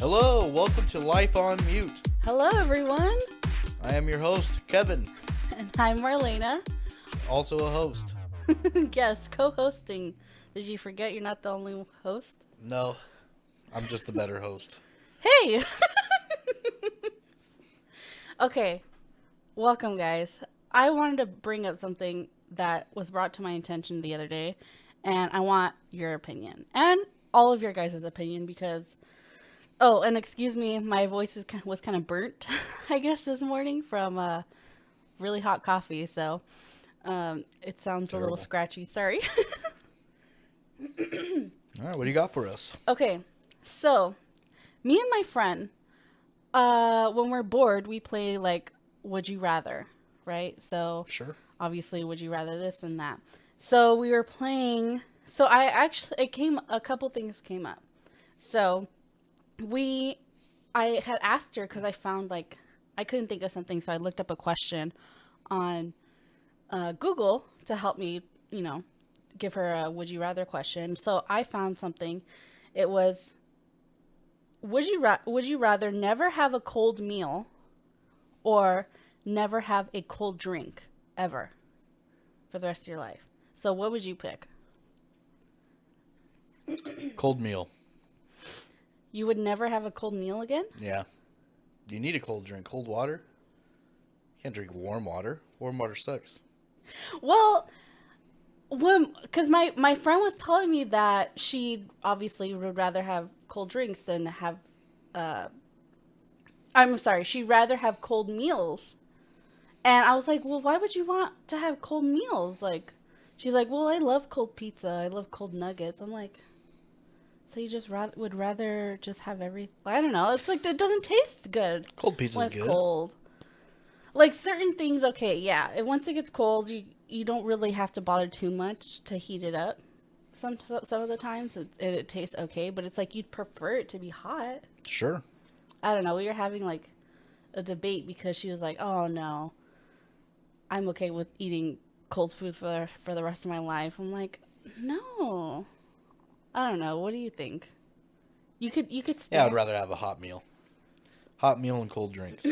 Hello, welcome to Life on Mute. Hello, everyone. I am your host, Kevin. And I'm Marlena. Also a host. Yes, co-hosting. Did you forget you're not the only host? No, I'm just the better host. Hey! Okay, welcome, guys. I wanted to bring up something that was brought to my attention the other day, and I want your opinion. And all of your guys' opinion, because... Oh, and excuse me, my voice was kind of burnt, I guess, this morning from really hot coffee, so it sounds Terrible. a little scratchy. Sorry. All right, what do you got for us? Okay, so me and my friend, when we're bored, we play like Would You Rather, right? So Sure. obviously, Would You Rather this and that. So we were playing. So a couple things came up. So I had asked her because I found I couldn't think of something, so I looked up a question on Google to help me, give her a Would You Rather question. So I found something. It was, would you rather never have a cold meal or never have a cold drink ever for the rest of your life? So what would you pick? Cold meal. You would never have a cold meal again? Yeah. You need a cold drink. Cold water? You can't drink warm water. Warm water sucks. Well, because my friend was telling me that she obviously would rather have cold drinks than have, I'm sorry, she'd rather have cold meals. And I was like, well, why would you want to have cold meals? She's like, well, I love cold pizza. I love cold nuggets. I'm like, so you just would rather just have everything? I don't know. It's like, it doesn't taste good. Cold pizza's when it's good. Cold. Certain things, okay, yeah. And once it gets cold, you don't really have to bother too much to heat it up. Some of the times it tastes okay, but it's like you'd prefer it to be hot. Sure. I don't know. We were having a debate because she was like, "Oh no, I'm okay with eating cold food for the rest of my life." I'm like, "No, I don't know. What do you think? You could stay." Yeah, I'd rather have a hot meal. Hot meal and cold drinks.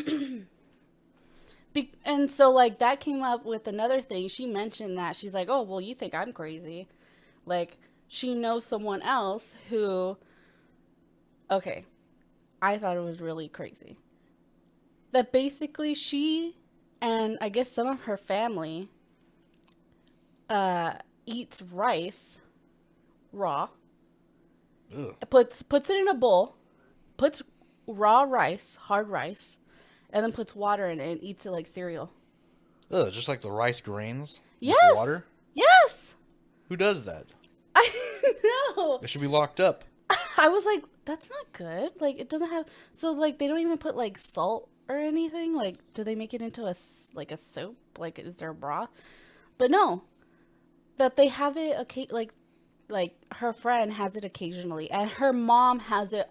And so, that came up with another thing. She mentioned that. She's like, oh, well, you think I'm crazy. She knows someone else who... Okay. I thought it was really crazy. That basically she and I guess some of her family eats rice raw. Ugh. Puts it in a bowl. Puts raw rice, hard rice. And then puts water in it and eats it like cereal. Ugh, just like the rice grains? Yes. With water? Yes. Who does that? I know. They should be locked up. I was like, that's not good. It doesn't have... So, they don't even put, salt or anything? Do they make it into a soup? Is there a broth? But no. That they have it, her friend has it occasionally. And her mom has it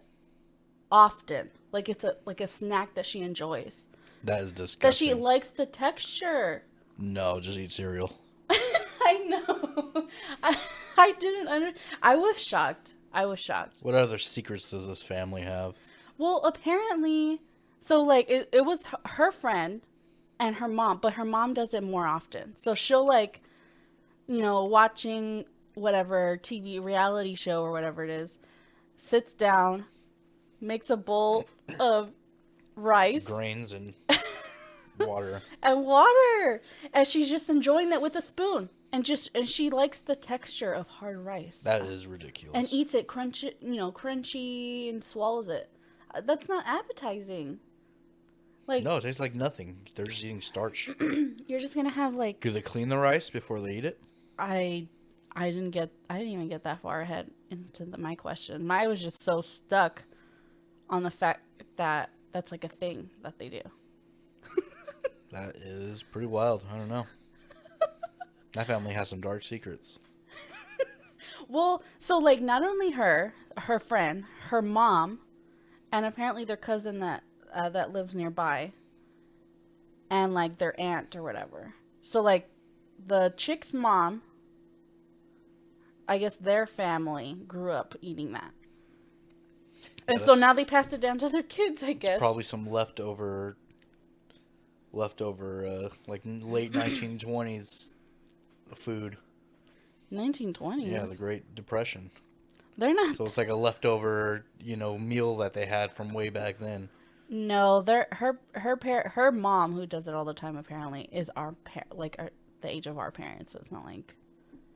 often. It's a snack that she enjoys. That is disgusting. That she likes the texture. No, just eat cereal. I know. I didn't I was shocked. What other secrets does this family have? Well, apparently, so it was her friend and her mom, but her mom does it more often. So she'll watching whatever TV reality show or whatever it is, sits down, makes a bowl of rice, grains and water. And she's just enjoying that with a spoon. And she likes the texture of hard rice. That is ridiculous. And eats it crunchy and swallows it. That's not appetizing. No, it tastes like nothing. They're just eating starch. You're just gonna have Do they clean the rice before they eat it? I didn't even get that far ahead into my question. I was just so stuck on the fact that that's a thing that they do. That is pretty wild. I don't know. That family has some dark secrets. Well, so not only her friend, her mom, and apparently their cousin that lives nearby, and their aunt or whatever. So the chick's mom, I guess their family grew up eating that. And Yeah, so now they passed it down to their kids, I guess. probably some leftover, like late 1920s food. 1920s. Yeah, the Great Depression. They're not. So it's like a leftover, meal that they had from way back then. No, they're her mom, who does it all the time, apparently is the age of our parents. So it's not like.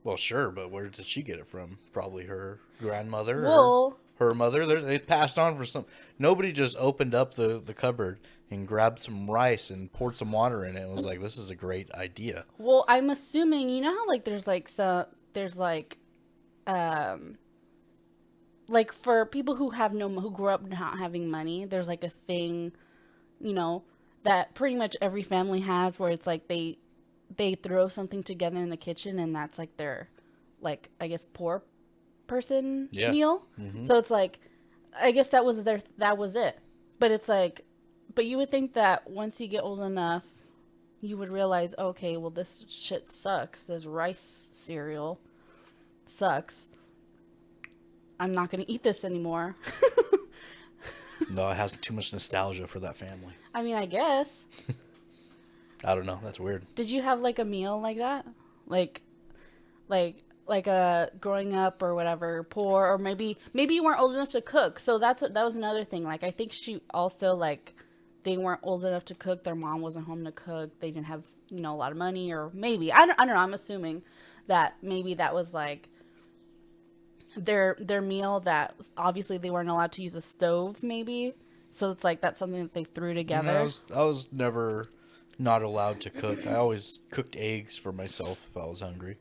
Well, sure, but where did she get it from? Probably her grandmother Well, or her mother. It passed on for some. Nobody just opened up the cupboard and grabbed some rice and poured some water in it and was like, "This is a great idea." well, I'm assuming how like like for people who grew up not having money, there's like a thing, that pretty much every family has where it's like they throw something together in the kitchen and that's like their, like, I guess, poor person meal. Mm-hmm. So it's like, I guess that was it. But it's like, but you would think that once you get old enough, you would realize, okay, well, this shit sucks. This rice cereal sucks. I'm not going to eat this anymore. No, it has too much nostalgia for that family. I mean, I guess. I don't know. That's weird. Did you have like a meal like that? Like growing up or whatever, poor, or maybe you weren't old enough to cook. So that was another thing. Like, I think she also, like, they weren't old enough to cook. Their mom wasn't home to cook. They didn't have, a lot of money, or maybe, I don't know. I'm assuming that maybe that was like their meal, that obviously they weren't allowed to use a stove, maybe. So it's like that's something that they threw together. No, I was never not allowed to cook. I always cooked eggs for myself if I was hungry.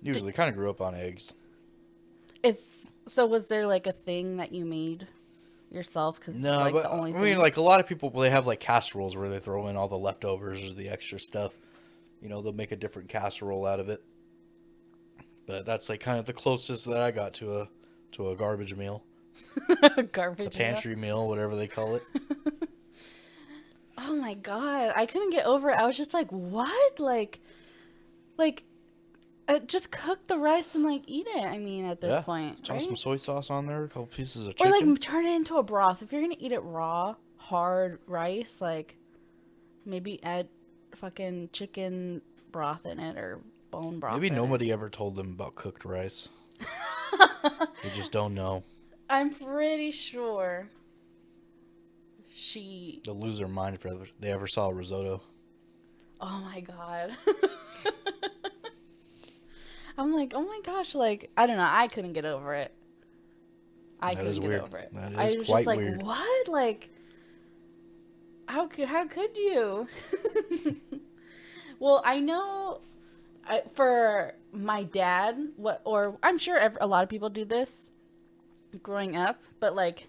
Usually kind of grew up on eggs. So was there like a thing that you made yourself? Cause no, like but the only I mean, thing... like a lot of people, they have like casseroles where they throw in all the leftovers or the extra stuff. They'll make a different casserole out of it. But that's like kind of the closest that I got to a garbage meal. Garbage. A pantry meal, whatever they call it. Oh my god, I couldn't get over it. I was just like, what? Like, just cook the rice and like eat it. I mean, at this point, toss some soy sauce on there, a couple pieces of or chicken, like turn it into a broth. If you're gonna eat it raw, hard rice, like maybe add fucking chicken broth in it or bone broth. Maybe nobody ever told them about cooked rice. They just don't know. I'm pretty sure they'll lose their mind if they ever saw a risotto. Oh my god. I'm like, oh my gosh, like, I don't know, I couldn't get over it. I couldn't get over it. That is I was quite just like, weird. what? Like, how could you? Well, I know for my dad, or I'm sure a lot of people do this growing up, but like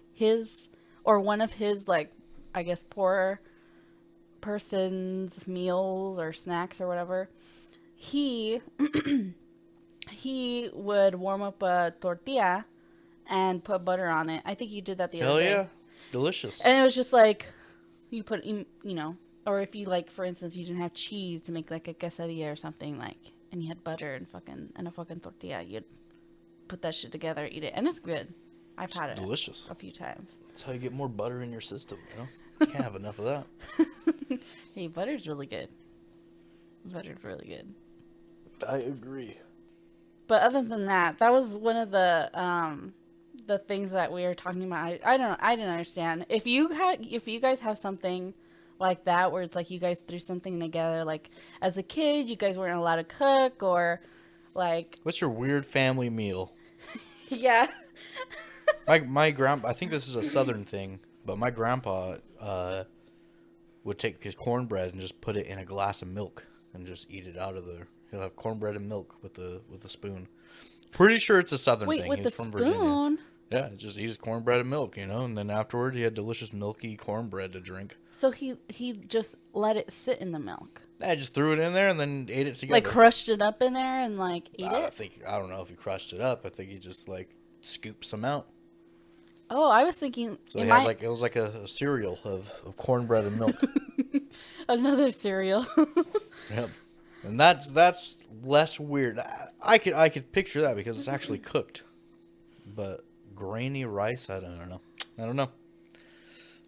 one of his, like, I guess, poor person's meals or snacks or whatever, he would warm up a tortilla and put butter on it. I think you did that the other day. Hell yeah. It's delicious. And it was just like, you put, or if you, like, for instance, you didn't have cheese to make like a quesadilla or something, like, and you had butter and a fucking tortilla, you'd put that shit together, eat it, and it's good. I've had it delicious a few times. That's how you get more butter in your system, You can't have enough of that. Hey, butter's really good. Butter's really good. I agree. But other than that, that was one of the things that we were talking about. I didn't understand. If you guys have something like that where it's like you guys threw something together, like as a kid you guys weren't allowed to cook, or like, what's your weird family meal? Yeah. my grandpa, I think this is a southern thing, but my grandpa would take his cornbread and just put it in a glass of milk and just eat it out of there. He'll have cornbread and milk with a spoon. Pretty sure it's a southern thing. With He's the from spoon? Virginia. Yeah, just eat his cornbread and milk, and then afterward he had delicious milky cornbread to drink. So he just let it sit in the milk. I just threw it in there and then ate it together. Like crushed it up in there and like ate it? I don't know if he crushed it up. I think he just like scooped some out. Oh, I was thinking... So it was like a cereal of cornbread and milk. Another cereal. Yep. And that's less weird. I could picture that because it's actually cooked. But grainy rice. I don't know.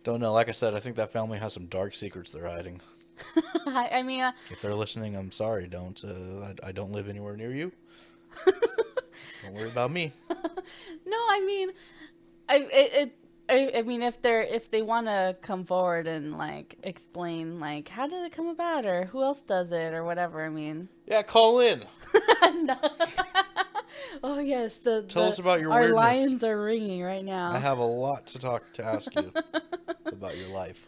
Don't know. Like I said, I think that family has some dark secrets they're hiding. I mean, If they're listening, I'm sorry. Don't. I don't live anywhere near you. Don't worry about me. no, I mean, I mean, if they want to come forward and like explain like how did it come about or who else does it or whatever, I mean. Yeah, call in. No. Oh yes, Tell us about your our weirdness. lines are ringing right now. I have a lot to ask you about your life.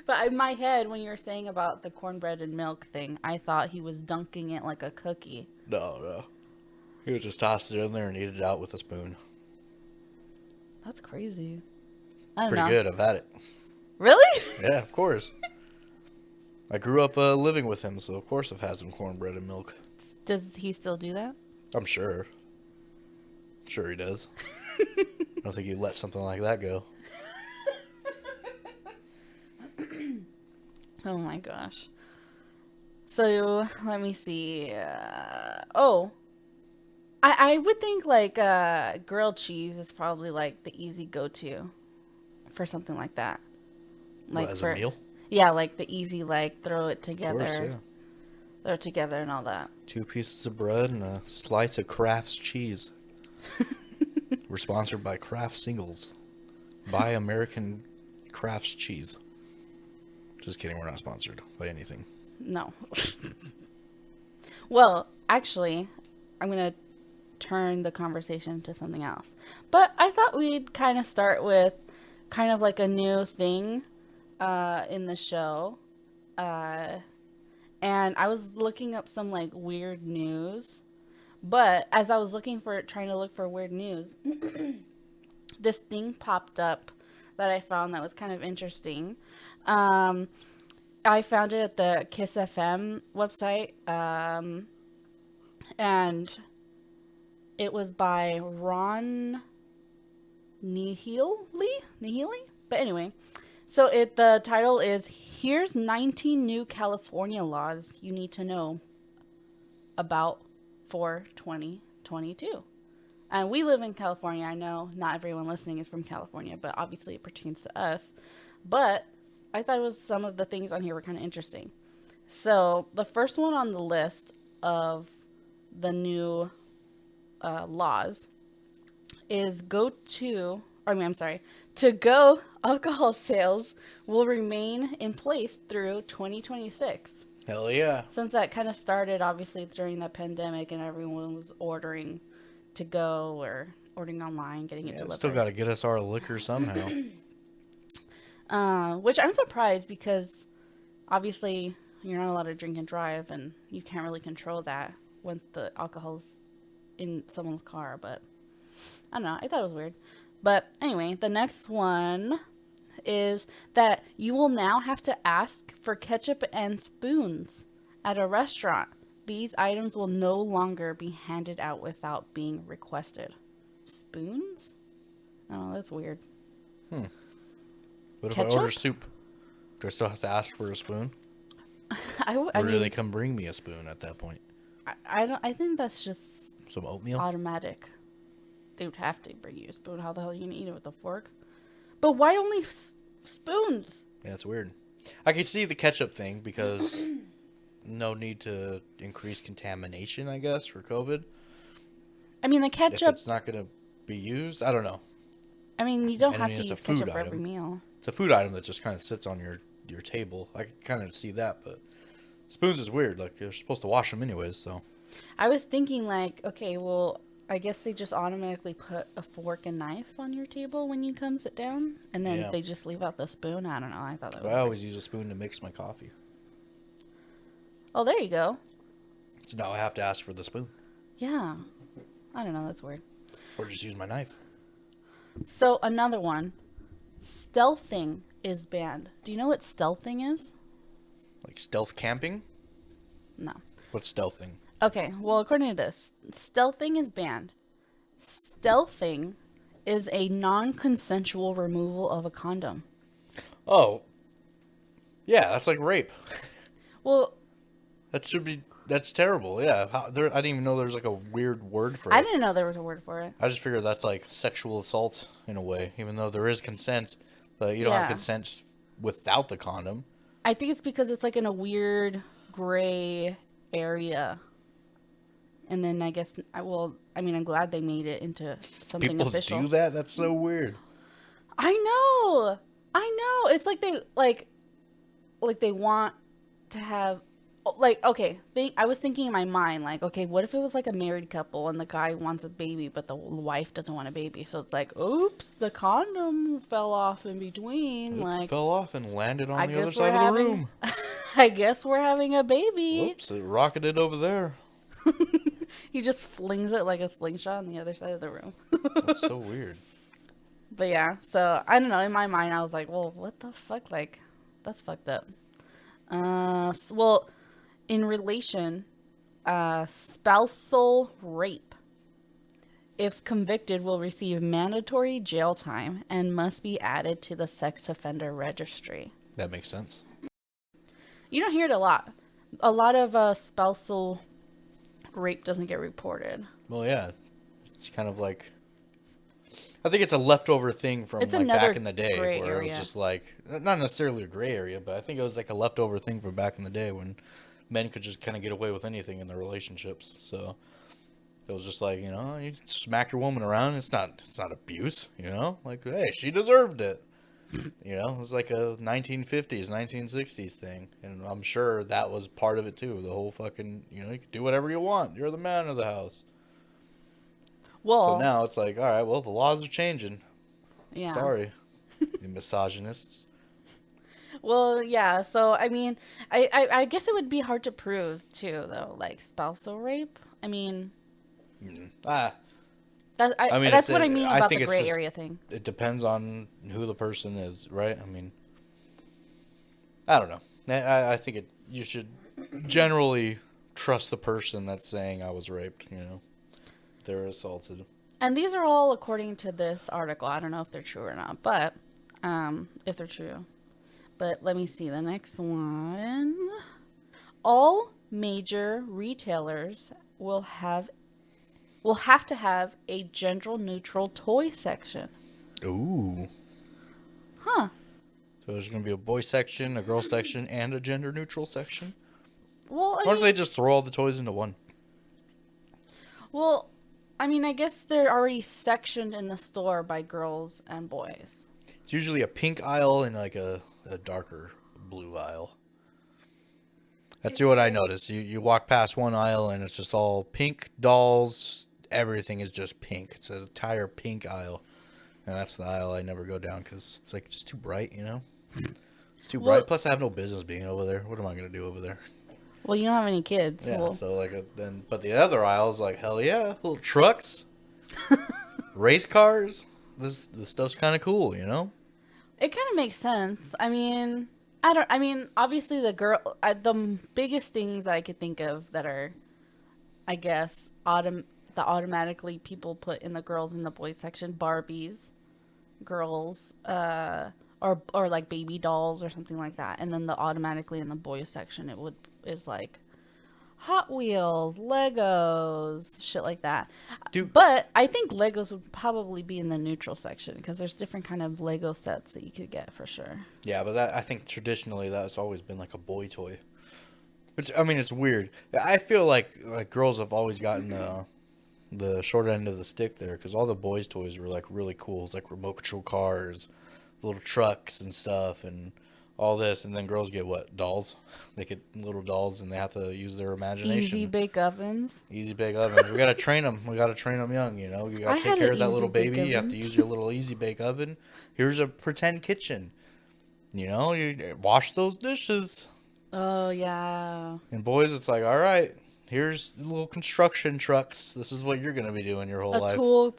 But in my head, when you were saying about the cornbread and milk thing, I thought he was dunking it like a cookie. No. He would just toss it in there and eat it out with a spoon. That's crazy. I don't Pretty know. good. I've had it. Really? Yeah, of course. I grew up living with him, so of course I've had some cornbread and milk. Does he still do that? I'm sure. Sure he does. I don't think he'd let something like that go. Oh my gosh. So let me see. I would think like grilled cheese is probably like the easy go-to for something like that. Like What, as a meal? Yeah, like the easy like throw it together. Of course, yeah. Throw it together and all that. 2 pieces of bread and a slice of Kraft's cheese. We're sponsored by Kraft Singles. Buy American Kraft's cheese. Just kidding, we're not sponsored by anything. No. Well, actually, I'm going to turn the conversation to something else. But I thought we'd kind of start with kind of like a new thing in the show. And I was looking up some like weird news. But as I was trying to look for weird news, this thing popped up that I found that was kind of interesting. I found it at the Kiss FM website, and it was by Ron Nihili? But anyway, so the title is, Here's 19 New California Laws You Need to Know About for 2022. And we live in California. I know not everyone listening is from California, but obviously it pertains to us. But I thought some of the things on here were kind of interesting. So the first one on the list of the new laws is to-go alcohol sales will remain in place through 2026. Hell yeah. Since that kind of started, obviously, during the pandemic and everyone was ordering to go or ordering online, getting it delivered. Still got to get us our liquor somehow. Which I'm surprised because, obviously, you're not allowed to drink and drive, and you can't really control that once the alcohol's in someone's car. But, I don't know. I thought it was weird. But, anyway, the next one is that you will now have to ask for ketchup and spoons at a restaurant. These items will no longer be handed out without being requested. Spoons? Oh, that's weird. What if Ketchup? I order soup? Do I still have to ask for a spoon? Or do they come bring me a spoon at that point? I think that's just some oatmeal? Automatic. They would have to bring you a spoon. How the hell are you going to eat it with a fork? But why only spoons? Yeah, it's weird. I can see the ketchup thing because no need to increase contamination, I guess, for COVID. I mean, the ketchup... If it's not going to be used, I don't know. I mean, you don't have to use ketchup for every meal. It's a food item that just kind of sits on your table. I can kind of see that, but spoons is weird. Like, you're supposed to wash them anyways, so... I was thinking, like, okay, well... I guess they just automatically put a fork and knife on your table when you come sit down, and then they just leave out the spoon. I don't know. I thought that was I always use a spoon to mix my coffee. Oh, there you go. So now I have to ask for the spoon. Yeah. I don't know. That's weird. Or just use my knife. So another one. Stealthing is banned. Do you know what stealthing is? Like stealth camping? No. What's stealthing? Okay, well, according to this, stealthing is banned. Stealthing is a non-consensual removal of a condom. Oh. Yeah, that's like rape. Well... That should be That's terrible. Yeah, I didn't even know there's like a weird word for it. I didn't know there was a word for it. I just figured that's like sexual assault in a way, even though there is consent, but you don't have consent without the condom. I think it's because it's like in a weird gray area. And then I guess I'm glad they made it into something People official. do that? That's so weird. I know. It's like they want to have, like, okay, I was thinking in my mind, like, okay, what if it was like a married couple and the guy wants a baby, but the wife doesn't want a baby? So it's like, oops, the condom fell off in between. It fell off and landed on the other side of the room. I guess we're having a baby. Whoops, it rocketed over there. He just flings it like a slingshot on the other side of the room. That's so weird. But yeah, so I don't know. In my mind, I was like, well, what the fuck? Like, that's fucked up. In relation, spousal rape, if convicted, will receive mandatory jail time and must be added to the sex offender registry. That makes sense. You don't hear it a lot. A lot of spousal rape doesn't get reported. Well, yeah. It's kind of like... I think it's a leftover thing from like back in the day where it was just like... Not necessarily a gray area, but I think it was like a leftover thing from back in the day when men could just kind of get away with anything in their relationships. So it was just like, you smack your woman around. It's not abuse, Like, hey, she deserved it. It was like a 1950s, 1960s thing. And I'm sure that was part of it too. The whole fucking, you can do whatever you want. You're the man of the house. Well, so now it's like, all right, well, the laws are changing. Yeah. Sorry, you misogynists. Well, yeah. So, I guess it would be hard to prove too, though, like spousal rape. That's what I mean about the gray area thing. It depends on who the person is, right? I don't know. I think you should generally trust the person that's saying I was raped, They're assaulted. And these are all according to this article. I don't know if they're true or not, but if they're true. But let me see the next one. All major retailers will have to have a gender-neutral toy section. Ooh. Huh. So there's going to be a boy section, a girl section, and a gender-neutral section? Well, Why don't they just throw all the toys into one? Well, I guess they're already sectioned in the store by girls and boys. It's usually a pink aisle and like a darker blue aisle. That's what I noticed. You walk past one aisle and it's just all pink dolls. Everything is just pink. It's an entire pink aisle. And that's the aisle I never go down because it's like just too bright, It's too bright. Plus, I have no business being over there. What am I going to do over there? Well, you don't have any kids. Yeah, so but the other aisle is like, hell yeah, little trucks, race cars. This stuff's kind of cool, It kind of makes sense. Obviously the biggest things I could think of that are, I guess, that automatically people put in the girls and the boys section, Barbies, girls, or like baby dolls or something like that. And then automatically in the boys section, is like Hot Wheels, Legos, shit like that. But I think Legos would probably be in the neutral section because there's different kind of Lego sets that you could get for sure. Yeah, but I think traditionally that's always been like a boy toy. Which, it's weird. I feel like girls have always gotten the short end of the stick there because all the boys' toys were like really cool. It's like remote control cars, little trucks and stuff, and all this, and then girls get what? Dolls. They get little dolls, and they have to use their imagination. Easy bake ovens. We gotta train them. We gotta train them young. You gotta take care of that little baby. You have to use your little easy bake oven. Here's a pretend kitchen. You wash those dishes. Oh yeah. And boys, it's like, all right, here's little construction trucks. This is what you're gonna be doing your whole life.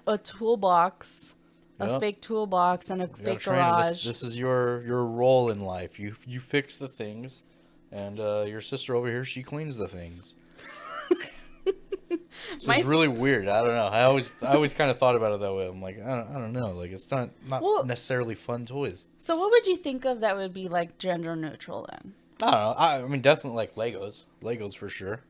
A toolbox. A fake toolbox and a fake garage. This is your role in life. You fix the things, and your sister over here, she cleans the things. It's really weird. I don't know. I always kind of thought about it that way. I'm like, I don't know. Like, it's not necessarily fun toys. So what would you think of that would be like gender neutral then? I don't know. Definitely like Legos. Legos for sure.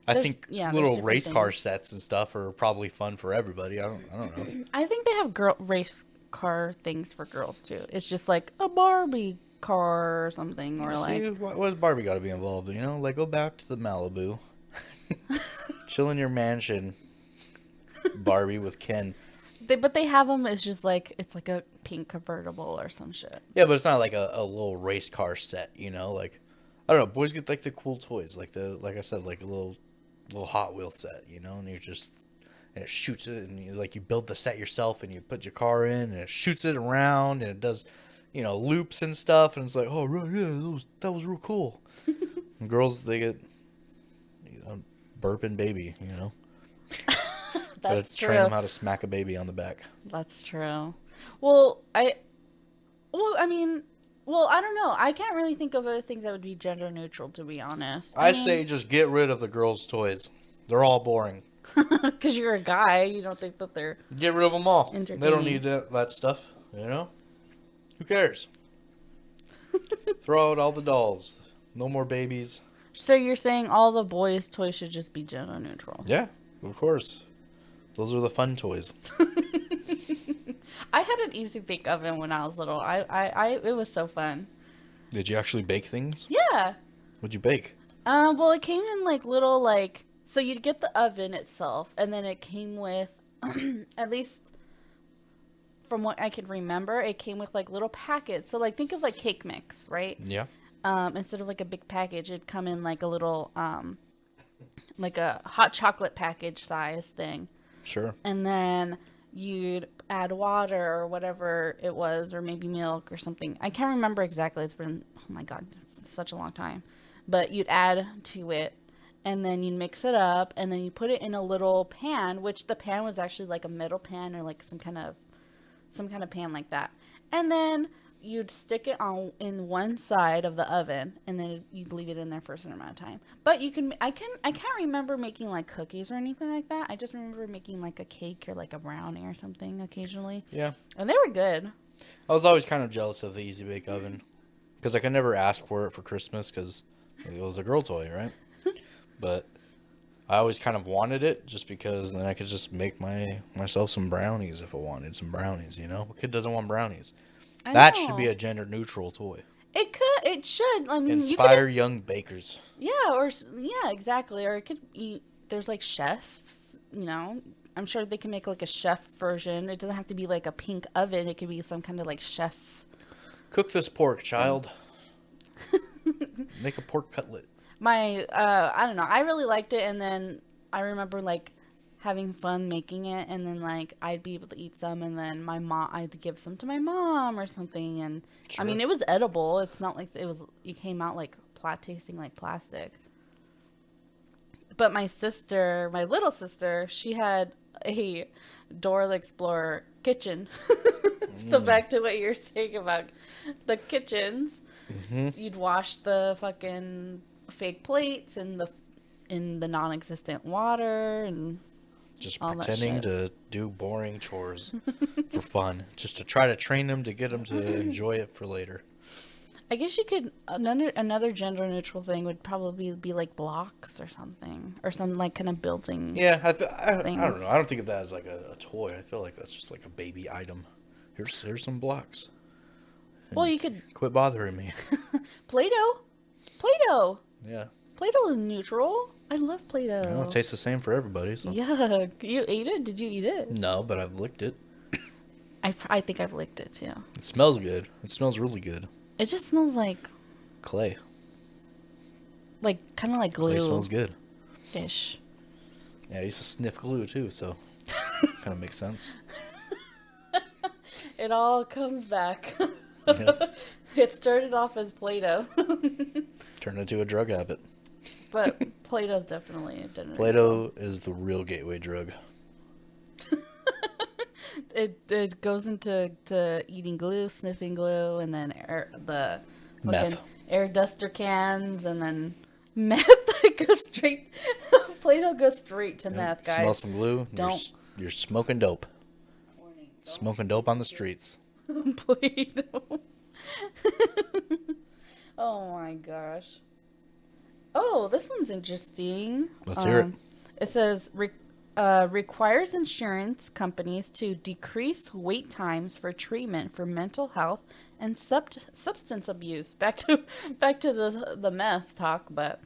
I There's- think yeah, there's little different race car things. sets and stuff are probably fun for everybody. I don't know. I think they have girl race car things for girls too. It's just like a Barbie car or something, or See, like what's Barbie got to be involved? You know, like go back to the Malibu, chill in your mansion, Barbie with Ken. but they have them. It's just like it's like a pink convertible or some shit. Yeah, but it's not like a little race car set. You know, like I don't know. Boys get like the cool toys, like I said, like a little Hot Wheel set. You know, and you're just and it shoots it, and you build the set yourself, and you put your car in, and it shoots it around, and it does, loops and stuff, and it's like, oh, right, yeah, that was real cool. And girls, they get burping baby, That's Gotta true. train them how to smack a baby on the back. That's true. Well, I mean, I don't know. I can't really think of other things that would be gender neutral, to be honest. I say just get rid of the girls' toys. They're all boring. Because you're a guy, you don't think that they're Get rid of them all. They don't entertaining. need that stuff, Who cares? Throw out all the dolls. No more babies. So you're saying all the boys' toys should just be gender neutral? Yeah, of course. Those are the fun toys. I had an easy bake oven when I was little. It was so fun. Did you actually bake things? Yeah. What'd you bake? Well, it came in like little so you'd get the oven itself, and then it came with, at least from what I can remember, it came with like little packets. So like think of like cake mix, right? Yeah. Instead of like a big package, it'd come in like a little like a hot chocolate package size thing. Sure. And then you'd add water or whatever it was, or maybe milk or something. I can't remember exactly. It's been, oh my God, such a long time. But you'd add to it, and then you'd mix it up, and then you put it in a little pan, which the pan was actually like a metal pan or like some kind of pan like that. And then you'd stick it in one side of the oven, and then you'd leave it in there for a certain amount of time. But I can't remember making like cookies or anything like that. I just remember making like a cake or like a brownie or something occasionally. Yeah. And they were good. I was always kind of jealous of the Easy Bake Oven because I could never ask for it for Christmas because it was a girl toy, right? But I always kind of wanted it just because then I could just make myself some brownies if I wanted some brownies, What kid doesn't want brownies? That should be a gender neutral toy. It should. I mean, Inspire young bakers. Yeah, exactly. Or it could there's like chefs, I'm sure they can make like a chef version. It doesn't have to be like a pink oven. It could be some kind of like chef. Cook this pork, child. Make a pork cutlet. I don't know. I really liked it, and then I remember like having fun making it, and then like I'd be able to eat some, and then I'd give some to my mom or something, and Sure. I mean it was edible. It's not like it came out like tasting like plastic. But my little sister, she had a Dora the Explorer kitchen. So back to what you're saying about the kitchens, you'd wash the fucking fake plates in the non-existent water and just all pretending to do boring chores for fun, just to try to train them to get them to enjoy it for later. I guess you could another gender neutral thing would probably be like blocks or something, or some like kind of building. Yeah, I don't know. I don't think of that as like a toy. I feel like that's just like a baby item. Here's some blocks. Well, you could Quit bothering me. Play-Doh. Yeah. Play-Doh is neutral. I love Play-Doh. It tastes the same for everybody. So. Yeah, you ate it? Did you eat it? No, but I've licked it. I think I've licked it too. It smells good. It smells really good. It just smells like Clay. kind of like glue. Clay smells good. Ish. Yeah, I used to sniff glue too, so kind of makes sense. It all comes back. Yep. It started off as Play-Doh. Turned into a drug habit. But Play-Doh's definitely a dinner. Play-Doh is the real gateway drug. It goes into eating glue, sniffing glue, and then Meth. air duster cans, and then meth. Goes straight. Play-Doh goes straight to meth, guys. Smell some glue. Don't. You're smoking dope. Smoking dope on the streets. Play-Doh. Oh my gosh. Oh, this one's interesting. Let's hear it. It says requires insurance companies to decrease wait times for treatment for mental health and substance abuse. Back to the meth talk, but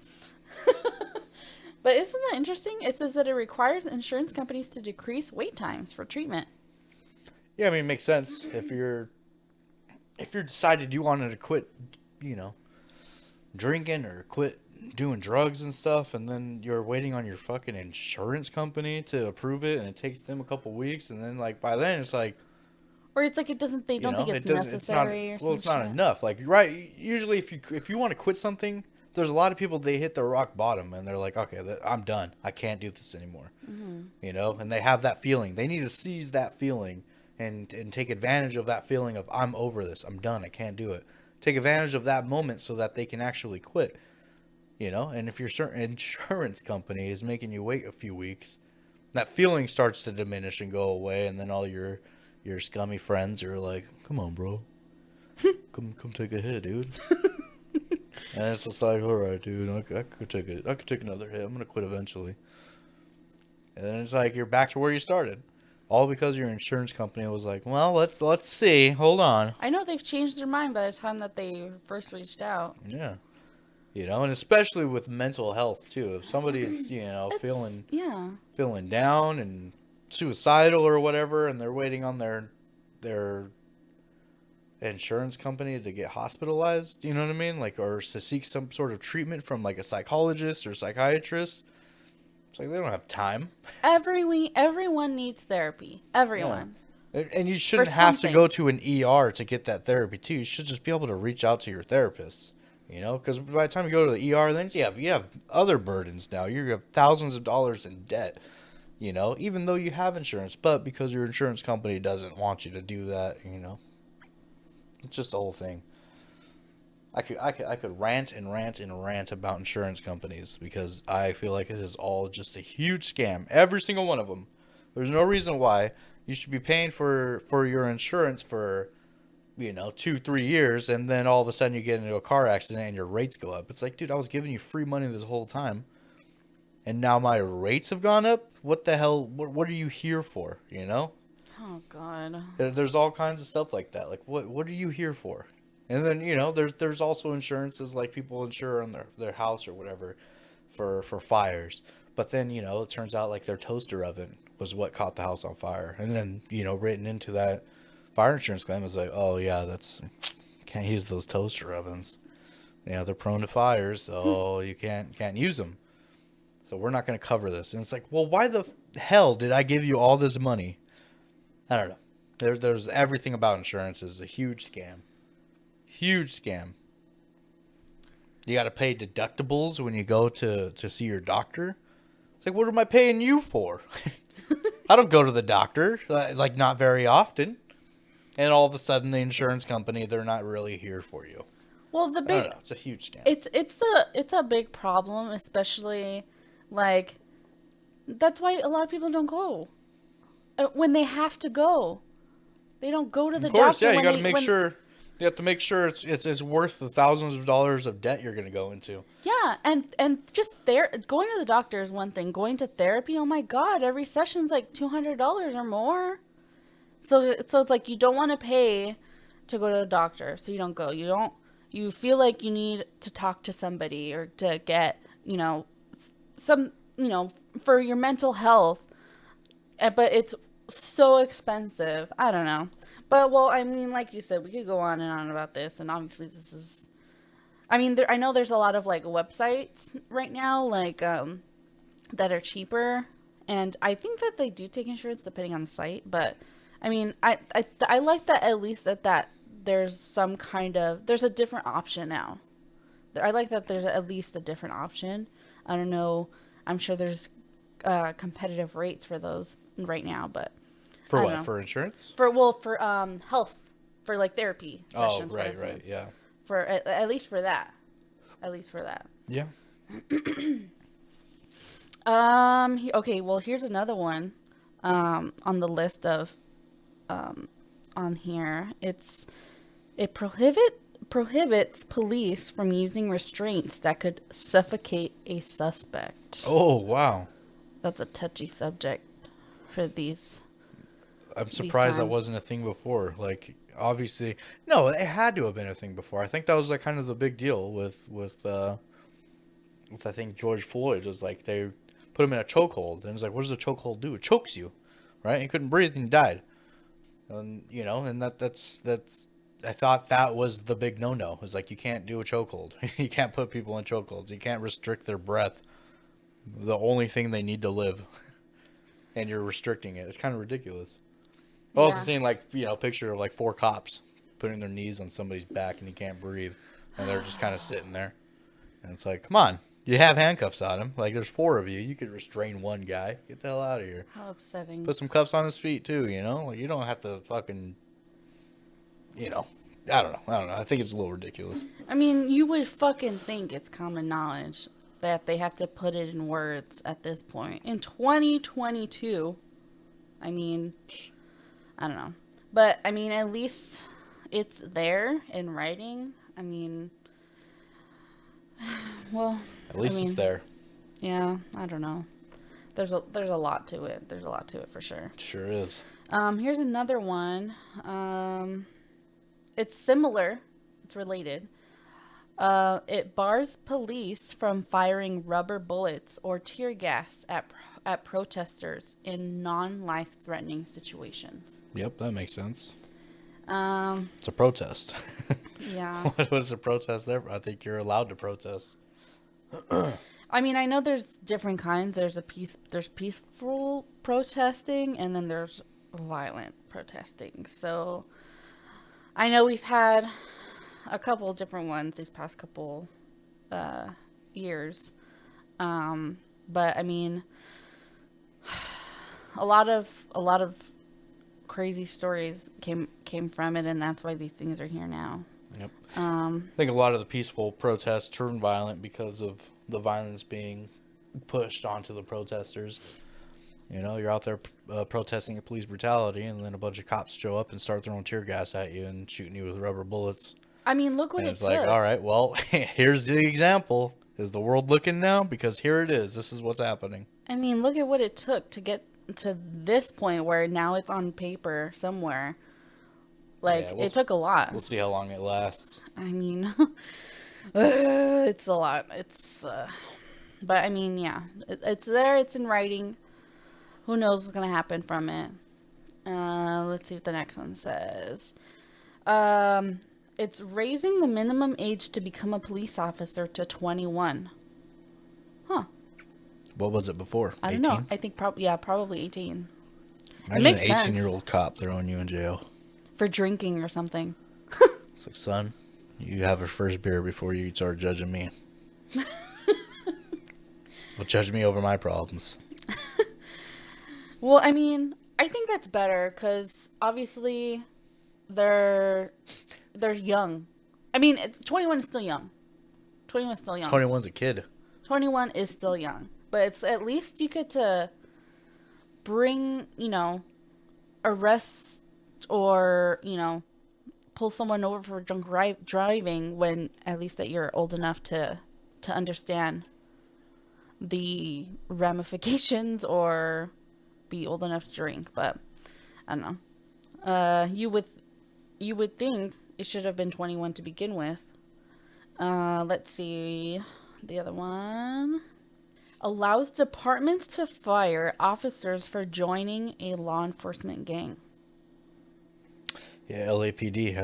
but isn't that interesting? It says that it requires insurance companies to decrease wait times for treatment. Yeah, I mean, it makes sense. If you're decided you wanted to quit, drinking or quit doing drugs and stuff, and then you're waiting on your fucking insurance company to approve it, and it takes them a couple weeks, and then like by then it's like, Or it's like they don't think it's necessary or something. well, it's not enough. Like, right, usually if you want to quit something, there's a lot of people, they hit the rock bottom and they're like, okay, I'm done. I can't do this anymore. Mm-hmm. And they have that feeling. They need to seize that feeling and take advantage of that feeling of, I'm over this. I'm done. I can't do it. Take advantage of that moment so that they can actually quit. And if your certain insurance company is making you wait a few weeks, that feeling starts to diminish and go away, and then all your scummy friends are like, "Come on, bro, come take a hit, dude." And it's just like, "All right, dude, I could take it. I could take another hit. I'm gonna quit eventually." And then it's like you're back to where you started, all because your insurance company was like, "Well, let's see. Hold on." I know they've changed their mind by the time that they first reached out. Yeah. And especially with mental health too. If somebody's, feeling down and suicidal or whatever, and they're waiting on their insurance company to get hospitalized, you know what I mean? Like, or to seek some sort of treatment from like a psychologist or psychiatrist. It's like they don't have time. Everyone needs therapy. Everyone. Yeah. And you shouldn't have to go to an ER to get that therapy too. You should just be able to reach out to your therapist. Because by the time you go to the ER, then you have other burdens now. You have thousands of dollars in debt, even though you have insurance. But because your insurance company doesn't want you to do that, it's just the whole thing. I could rant and rant and rant about insurance companies because I feel like it is all just a huge scam. Every single one of them. There's no reason why you should be paying for your insurance for 2-3 years, and then all of a sudden you get into a car accident and your rates go up. It's like, dude, I was giving you free money this whole time, and now my rates have gone up. What the hell? What are you here for? Oh God. There's all kinds of stuff like that. Like, what are you here for? And then there's also insurances, like people insure on their house or whatever for fires. But then it turns out like their toaster oven was what caught the house on fire, and then written into that fire insurance claim is like, oh yeah, can't use those toaster ovens. They're prone to fires, so you can't use them. So we're not going to cover this. And it's like, well, why the hell did I give you all this money? I don't know. There's everything about insurance is a huge scam. Huge scam. You got to pay deductibles when you go to see your doctor. It's like, what am I paying you for? I don't go to the doctor, like not very often. And all of a sudden, the insurance company, they're not really here for you. Well, it's a huge scam. It's a big problem, especially like that's why a lot of people don't go when they have to go. They don't go to the doctor. Of course, yeah, you got to make sure. You have to make sure it's worth the thousands of dollars of debt you're going to go into. Yeah, and just going to the doctor is one thing. Going to therapy, oh my God, every session's like $200 or more. So it's like you don't want to pay to go to a doctor, so you don't go. You feel like you need to talk to somebody or to get, some, for your mental health, but it's so expensive. I don't know. But, well, I mean, like you said, we could go on and on about this, and obviously this is, I mean, I know there's a lot of, like, websites right now, like, that are cheaper, and I think that they do take insurance depending on the site, but I mean, I like that at least that there's some kind of, there's a different option now. I like that there's at least a different option. I don't know. I'm sure there's competitive rates for those right now, but. For what? For insurance? For health, for like therapy sessions. Oh, right, yeah. For at least for that. Yeah. Okay, well, here's another one on the list of on here. It prohibits police from using restraints that could suffocate a suspect. Oh, wow. That's a touchy subject for these. I'm surprised that times. wasn't a thing before. Like, obviously, no, it had to have been a thing before. I think that was like kind of the big deal with I think George Floyd. Was like they put him in a chokehold, and it's like, what does a chokehold do? It chokes you, right? He couldn't breathe and he died. And and that's I thought that was the big no-no. It's like you can't do a chokehold. You can't put people in chokeholds. You can't restrict their breath. The only thing they need to live, and you're restricting it. It's kind of ridiculous. I've also seen picture of like 4 cops putting their knees on somebody's back and he can't breathe, and they're just kind of sitting there, and it's like, come on, you have handcuffs on him. Like there's 4 of you, you could restrain one guy. Get the hell out of here. How upsetting. Put some cuffs on his feet too. Like you don't have to fucking. I don't know. I think it's a little ridiculous. I mean, you would fucking think it's common knowledge that they have to put it in words at this point in 2022. I mean, I don't know. But, I mean, at least it's there in writing. I mean, well. At least it's there. Yeah, I don't know. There's a lot to it. There's a lot to it for sure. Sure is. Here's another one. It's similar. It's related. It bars police from firing rubber bullets or tear gas at protesters in non-life-threatening situations. Yep, that makes sense. It's a protest. Yeah. What is a protest there for? I think you're allowed to protest. I mean, I know there's different kinds. There's peaceful protesting, and then there's violent protesting. So I know we've had a couple of different ones these past couple years. But I mean, a lot of crazy stories came from it, and that's why these things are here now. Yep. I think a lot of the peaceful protests turned violent because of the violence being pushed onto the protesters. You're out there protesting police brutality, and then a bunch of cops show up and start throwing tear gas at you and shooting you with rubber bullets. I mean, look what and it it's took. Like, all right, well, here's the example. Is the world looking now? Because here it is. This is what's happening. I mean, look at what it took to get to this point where now it's on paper somewhere. Like, it took a lot. We'll see how long it lasts. I mean, it's a lot. But I mean, yeah, it's there. It's in writing. Who knows what's going to happen from it? Let's see what the next one says. It's raising the minimum age to become a police officer to 21. Huh. What was it before? I don't know. I think probably 18. Imagine an 18-year-old cop throwing you in jail. For drinking or something. It's like, son, you have your first beer before you start judging me. Well, judge me over my problems. Well, I mean, I think that's better because obviously they're young. I mean, 21 is still young. 21 is still young. 21's a kid. 21 is still young. But it's at least you get to bring, arrest or, pull someone over for drunk driving when at least that you're old enough to understand the ramifications or be old enough to drink. But I don't know. You would think it should have been 21 to begin with. Let's see. The other one. Allows departments to fire officers for joining a law enforcement gang. Yeah, LAPD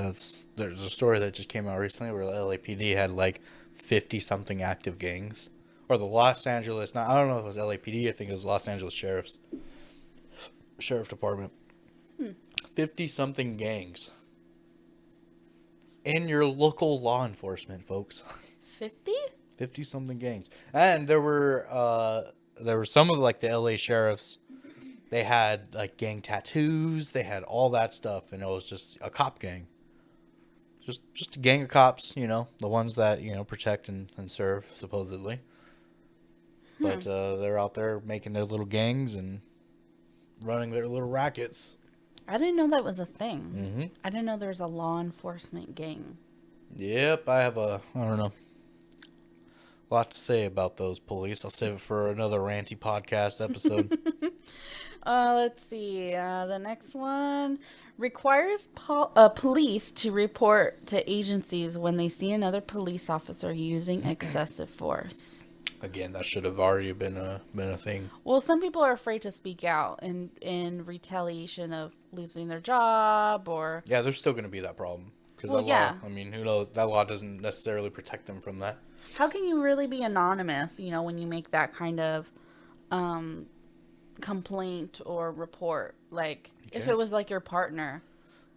there's a story that just came out recently where LAPD had like 50-something active gangs. Or the Los Angeles, I don't know if it was LAPD, I think it was Los Angeles Sheriff Department. 50-something gangs. In your local law enforcement, folks. 50? 50-something gangs. And there were some of the LA sheriffs. They had like gang tattoos. They had all that stuff, and it was just a cop gang. Just a gang of cops, the ones that protect and serve supposedly. But they're out there making their little gangs and running their little rackets. I didn't know that was a thing. Mm-hmm. I didn't know there was a law enforcement gang. Yep, I don't know, a lot to say about those police. I'll save it for another ranty podcast episode. Let's see. The next one requires police to report to agencies when they see another police officer using excessive force. Again, that should have already been a thing. Well, some people are afraid to speak out in retaliation of losing their job or. Yeah, there's still going to be that problem. Because Well, that yeah. law, I mean, who knows? That law doesn't necessarily protect them from that. How can you really be anonymous, when you make that kind of complaint or report? Like, if Okay. it was like your partner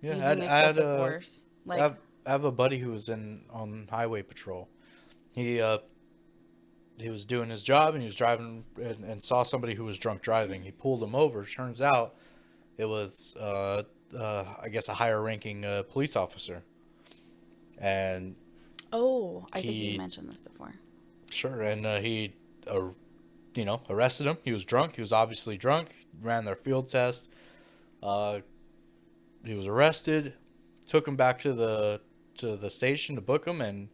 Yeah, using excessive force. Like, I have a buddy who was on highway patrol. He was doing his job and he was driving and saw somebody who was drunk driving. He pulled him over. Turns out it was I guess a higher ranking police officer. And I think you mentioned this before. sure, and he arrested him. He was drunk. He was obviously drunk. Ran their field test. He was arrested. Took him back to the station to book him, and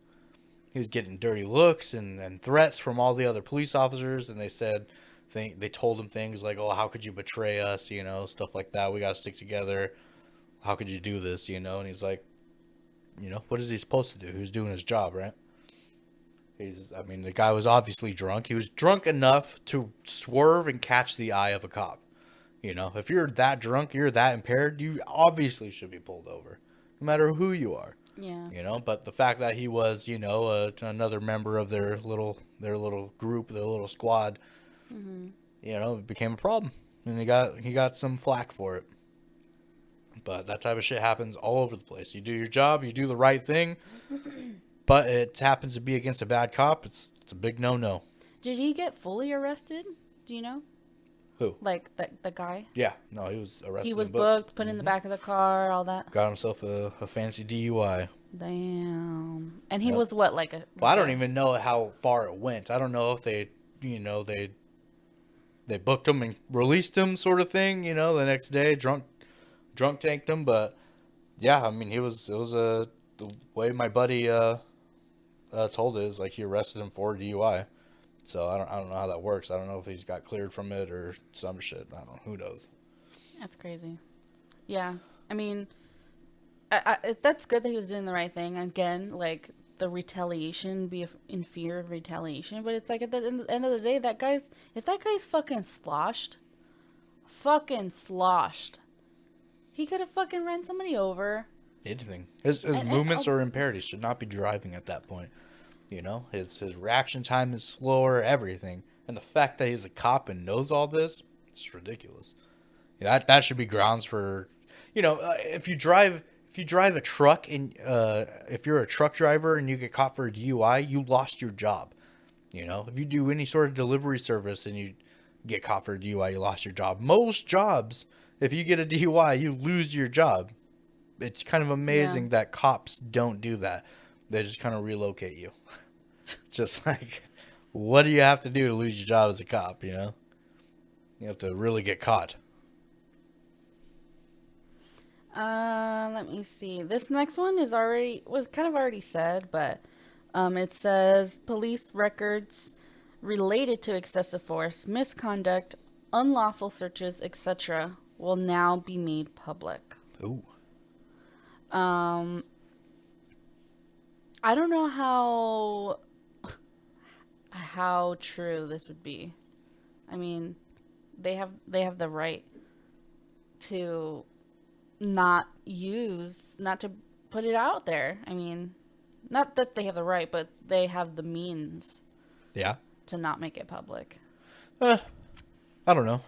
he was getting dirty looks and threats from all the other police officers. And they told him things like, "Oh, how could you betray us?" Stuff like that. We got to stick together. How could you do this? And he's like, what is he supposed to do? He was doing his job, right? The guy was obviously drunk. He was drunk enough to swerve and catch the eye of a cop. If you're that drunk, you're that impaired, you obviously should be pulled over, no matter who you are. Yeah. But the fact that he was, another member of their little group, their little squad, it became a problem, and he got some flack for it. But that type of shit happens all over the place. You do your job, you do the right thing, but it happens to be against a bad cop. It's a big no. Did he get fully arrested? Do you know? Who? Like the guy? Yeah, no, he was arrested. He was and booked, put in the back of the car, all that. Got himself a fancy DUI. Damn. And he Yep. was what, like a... Well, I don't even know how far it went. I don't know if they booked him and released him, sort of thing. The next day, drunk tanked him. But yeah, it was the way my buddy told it is like he arrested him for DUI. So I don't know how that works. I don't know if he's got cleared from it or some shit. I don't know. Who knows? That's crazy. Yeah. That's good that he was doing the right thing. Again, like the retaliation, be in fear of retaliation. But it's like at the end of the day, if that guy's fucking sloshed, he could have fucking ran somebody over. Anything. His movements are impaired. He should not be driving at that point. His reaction time is slower, everything. And the fact that he's a cop and knows all this, it's ridiculous. That should be grounds for, if you drive a truck and if you're a truck driver and you get caught for a DUI, you lost your job. If you do any sort of delivery service and you get caught for a DUI, you lost your job. Most jobs, if you get a DUI, you lose your job. It's kind of amazing that cops don't do that. They just kind of relocate you. Just like, what do you have to do to lose your job as a cop, You have to really get caught. Let me see. This next one was kind of already said, but it says police records related to excessive force, misconduct, unlawful searches, etc. will now be made public. Ooh. I don't know how true this would be. They have the right to not to put it out there. Not that they have the right, but they have the means. Yeah. To not make it public. I don't know.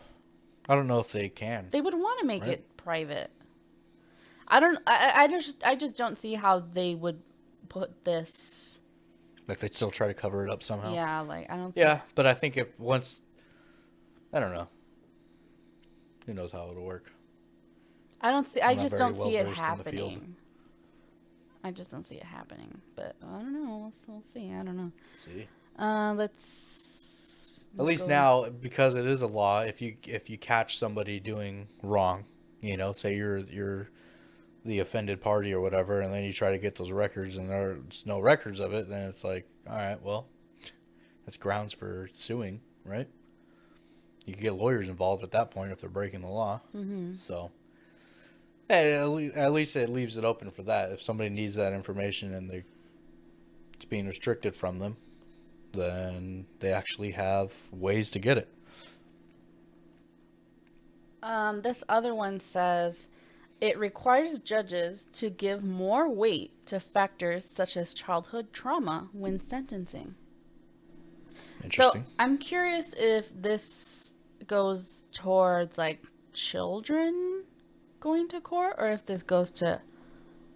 I don't know if they can. They would want to make it private. I just don't see how they would put this. Like they'd still try to cover it up somehow. Yeah, like I don't. Yeah, but I think I don't know. Who knows how it'll work? I just don't see it happening. I just don't see it happening. But I don't know. We'll see. I don't know. See. Let's. At least now, because it is a law, if you catch somebody doing wrong, say you're the offended party or whatever, and then you try to get those records and there's no records of it, then it's like, all right, well, that's grounds for suing, right? You can get lawyers involved at that point if they're breaking the law. Mm-hmm. So, at least it leaves it open for that. If somebody needs that information and it's being restricted from them, then they actually have ways to get it. This other one says it requires judges to give more weight to factors such as childhood trauma when sentencing. Interesting. So I'm curious if this goes towards like children going to court or if this goes to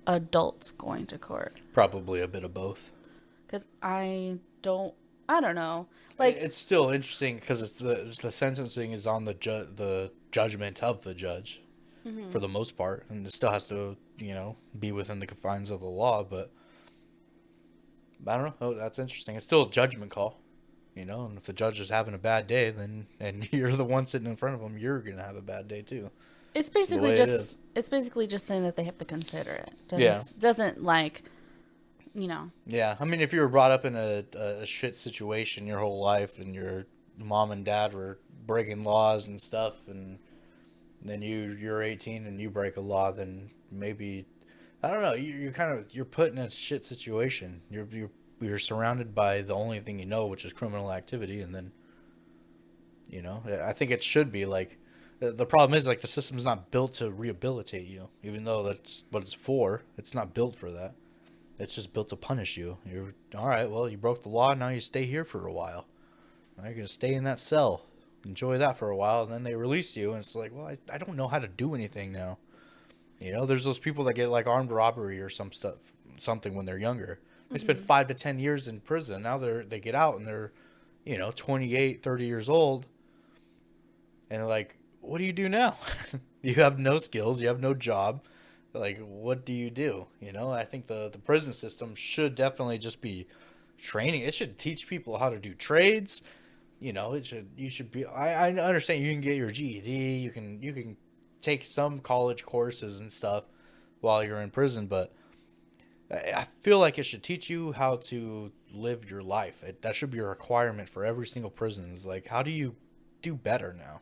adults going to court. Probably a bit of both. Because I don't know. Like, it's still interesting because it's the sentencing is on the judgment of the judge, mm-hmm. for the most part, and it still has to be within the confines of the law. But I don't know. Oh, that's interesting. It's still a judgment call, And if the judge is having a bad day, then and you're the one sitting in front of them, you're gonna have a bad day too. It's basically it's basically just saying that they have to consider it. Doesn't like. Yeah, I mean, if you were brought up in a shit situation your whole life and your mom and dad were breaking laws and stuff, and then you're 18 and you break a law, then maybe, I don't know, you're put in a shit situation. You're surrounded by the only thing you know, which is criminal activity, and then, I think it should be like, the problem is like the system's not built to rehabilitate you, even though that's what it's for. It's not built for that. It's just built to punish you. You're all right. Well, you broke the law. Now you stay here for a while. Now you're gonna stay in that cell, enjoy that for a while, and then they release you. And it's like, well, I don't know how to do anything now. There's those people that get like armed robbery or something when they're younger. They spend 5 to 10 years in prison. Now they get out and they're, 28, 30 years old, and they're like, what do you do now? You have no skills. You have no job. Like, what do you do? I think the prison system should definitely just be training. It should teach people how to do trades. You should be. I understand you can get your GED. You can take some college courses and stuff while you're in prison, but I feel like it should teach you how to live your life. That should be a requirement for every single prison. Is like, how do you do better now?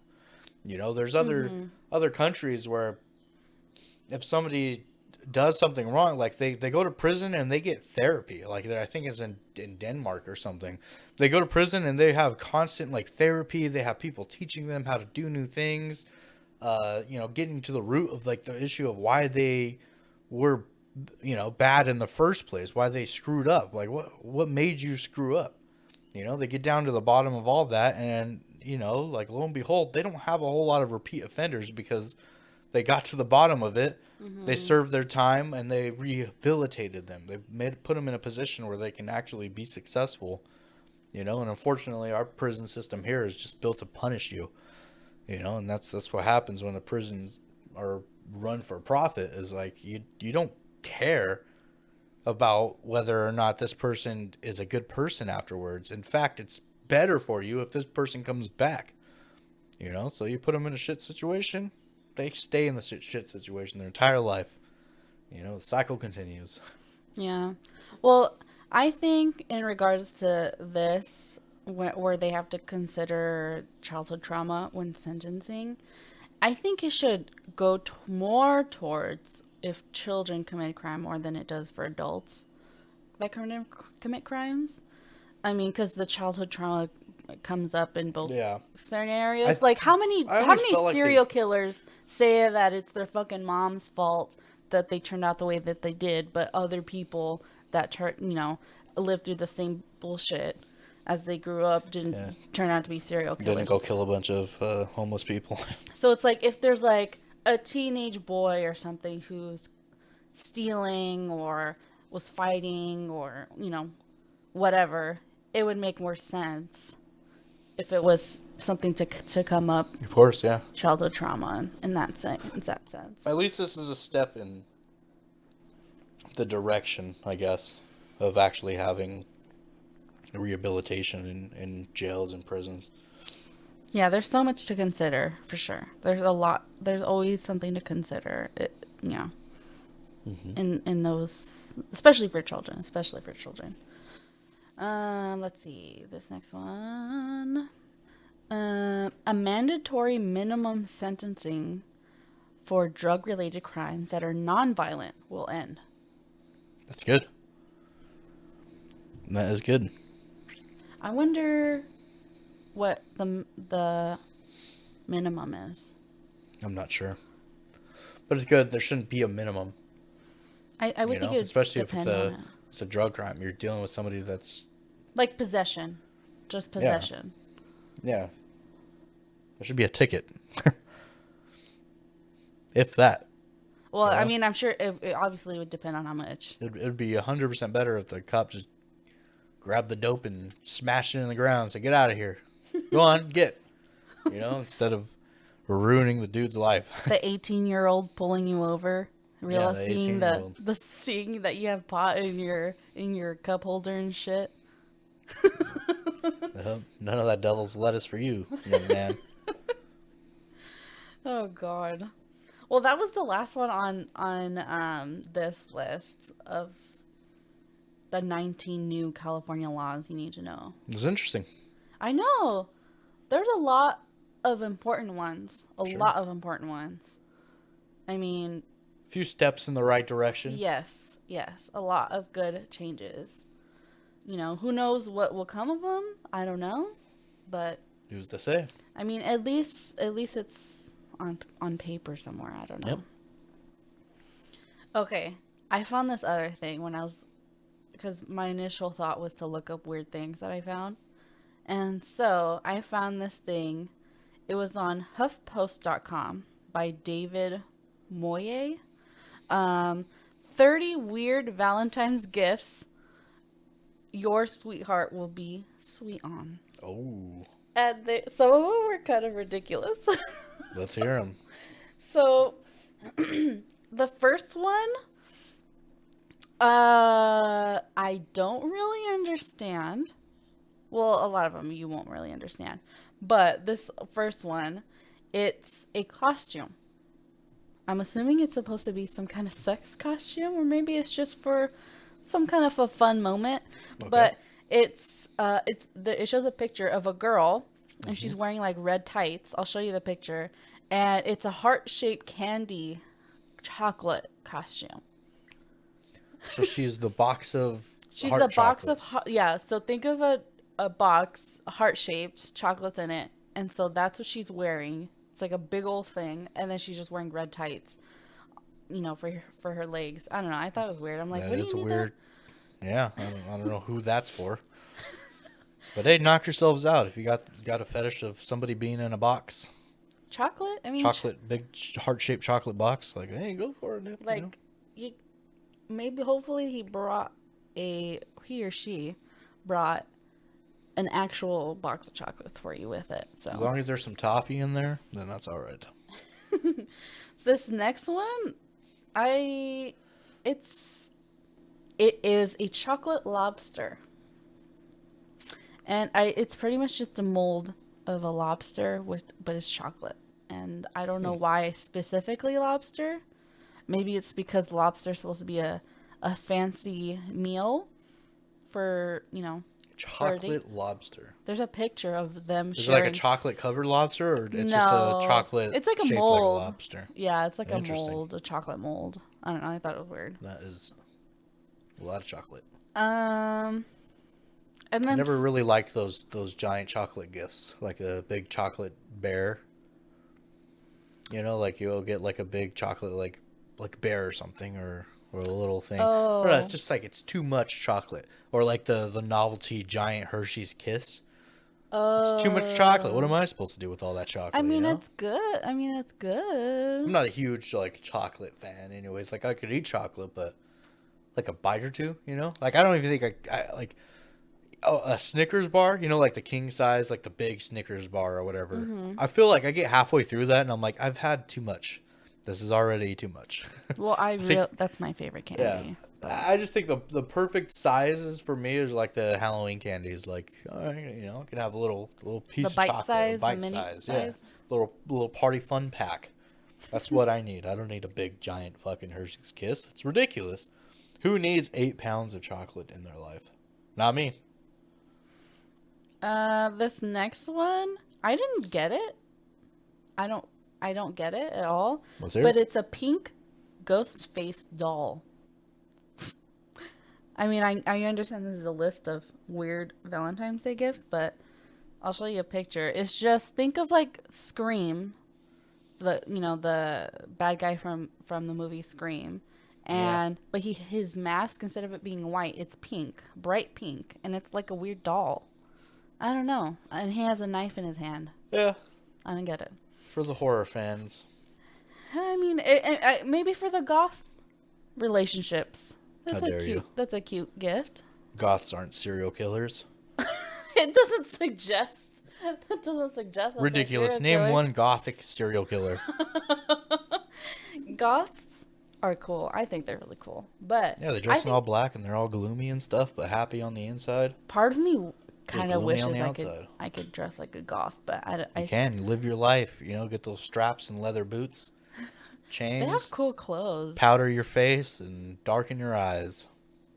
There's other countries where if somebody does something wrong, like they go to prison and they get therapy. Like I think it's in Denmark or something. They go to prison and they have constant like therapy. They have people teaching them how to do new things. Getting to the root of like the issue of why they were, bad in the first place. Why they screwed up. Like what made you screw up? They get down to the bottom of all that, and like lo and behold, they don't have a whole lot of repeat offenders because they got to the bottom of it. Mm-hmm. They served their time and they rehabilitated them. They put them in a position where they can actually be successful. And unfortunately, our prison system here is just built to punish you. And that's what happens when the prisons are run for profit. Is like you don't care about whether or not this person is a good person afterwards. In fact, it's better for you if this person comes back. So you put them in a shit situation. They stay in the shit situation their entire life. The cycle continues. Yeah. Well, I think in regards to this, where they have to consider childhood trauma when sentencing, I think it should go more towards if children commit crime more than it does for adults that commit crimes. I mean, because the childhood trauma comes up in both scenarios. Like how many serial killers say that it's their fucking mom's fault that they turned out the way that they did, but other people that lived through the same bullshit as they grew up didn't turn out to be serial killers. Didn't go kill a bunch of homeless people. So it's like if there's like a teenage boy or something who's stealing or was fighting or whatever, it would make more sense if it was something to come up. Of course, yeah. Childhood trauma in that sense. At least this is a step in the direction, I guess, of actually having rehabilitation in jails and prisons. Yeah, there's so much to consider, for sure. There's a lot. There's always something to consider. in those, especially for children. Let's see this next one. A mandatory minimum sentencing for drug-related crimes that are non-violent will end. That's good. That is good. I wonder what the minimum is. I'm not sure, but it's good. There shouldn't be a minimum. I would think it would especially if depend it's a drug crime. You're dealing with somebody that's like possession, just possession. Yeah. There should be a ticket. If that. Well, I mean, I'm sure it obviously would depend on how much. It would be 100% better if the cop just grabbed the dope and smashed it in the ground and said, get out of here. Go on, get. Instead of ruining the dude's life. The 18-year-old pulling you over, seeing 18-year-old. seeing that you have pot in your cup holder and shit. None of that devil's lettuce for you, young man. Oh God. Well, that was the last one on this list of the 19 new California laws you need to know. It was interesting. I know. There's a lot of important ones. Sure. Lot of important ones. I mean, A few steps in the right direction. yes. A lot of good changes. Who knows what will come of them? I don't know. But Who's to say? I mean, at least it's on paper somewhere. I don't know. Yep. Okay. I found this other thing because my initial thought was to look up weird things that I found. And so I found this thing. It was on HuffPost.com by David Moye. 30 weird Valentine's gifts your sweetheart will be sweet on. Oh. And some of them were kind of ridiculous. Let's hear them. So, the first one, I don't really understand. Well, a lot of them you won't really understand. But this first one, it's a costume. I'm assuming it's supposed to be some kind of sex costume, or maybe it's just for some kind of a fun moment. Okay. But it shows a picture of a girl, and she's wearing like red tights. I'll show you the picture. And it's a heart-shaped candy chocolate costume. So she's the box of She's heart the box chocolates. of so think of a box, heart-shaped, chocolates in it. And so that's what she's wearing. It's like a big old thing, and then she's just wearing red tights, for her legs. I don't know. I thought it was weird. I'm like, what do you need weird. Yeah, I don't know who that's for. But hey, knock yourselves out if you got a fetish of somebody being in a box. Chocolate? I mean, chocolate, big heart-shaped chocolate box. Like, hey, go for it. Dude, like, maybe hopefully he or she brought an actual box of chocolates for you with it. So as long as there's some toffee in there, then that's all right. This next one, it is a chocolate lobster, and it's pretty much just a mold of a lobster but it's chocolate, and I don't know why specifically lobster. Maybe it's because lobster is supposed to be a fancy meal for chocolate lobster. There's a picture of them. Is it like a chocolate covered lobster, or it's just a chocolate? It's like a shaped mold. Like a lobster. Yeah, it's like a mold, a chocolate mold. I don't know. I thought it was weird. That is a lot of chocolate. And then I never really liked those giant chocolate gifts, like a big chocolate bear. Like you'll get like a big chocolate like bear or something, or a little thing. Oh. I don't know, it's just like it's too much chocolate. Or like the novelty giant Hershey's Kiss. It's too much chocolate. What am I supposed to do with all that chocolate? I mean, it's good. It's good. I'm not a huge like chocolate fan anyways. Like I could eat chocolate, but like a bite or two, Like I don't even think I like a Snickers bar, like the king size, like the big Snickers bar or whatever. Mm-hmm. I feel like I get halfway through that and I'm like, I've had too much. This is already too much. Well, that's my favorite candy. Yeah. I just think the perfect sizes for me is like the Halloween candies. Like, I could have a little piece of chocolate. Size, bite size. Yeah. Little party fun pack. That's what I need. I don't need a big, giant fucking Hershey's Kiss. It's ridiculous. Who needs 8 pounds of chocolate in their life? Not me. This next one, I didn't get it. I don't get it at all. What's it? But it's a pink ghost face doll. I mean, I understand this is a list of weird Valentine's Day gifts, but I'll show you a picture. It's just, think of like Scream, the bad guy from the movie Scream. And but his mask, instead of it being white, it's pink, bright pink, and it's like a weird doll. I don't know. And he has a knife in his hand. Yeah. I don't get it. For the horror fans. I mean, maybe for the goth relationships. That's How dare you. That's a cute gift. Goths aren't serial killers. It doesn't suggest. That doesn't suggest. Ridiculous. Name one gothic serial killer. Goths are cool. I think they're really cool. But yeah, they're dressed in all black and they're all gloomy and stuff, but happy on the inside. Part of me kind of wishes outside. I could dress like a goth, but You can live your life. Get those straps and leather boots, chains. They have cool clothes. Powder your face and darken your eyes.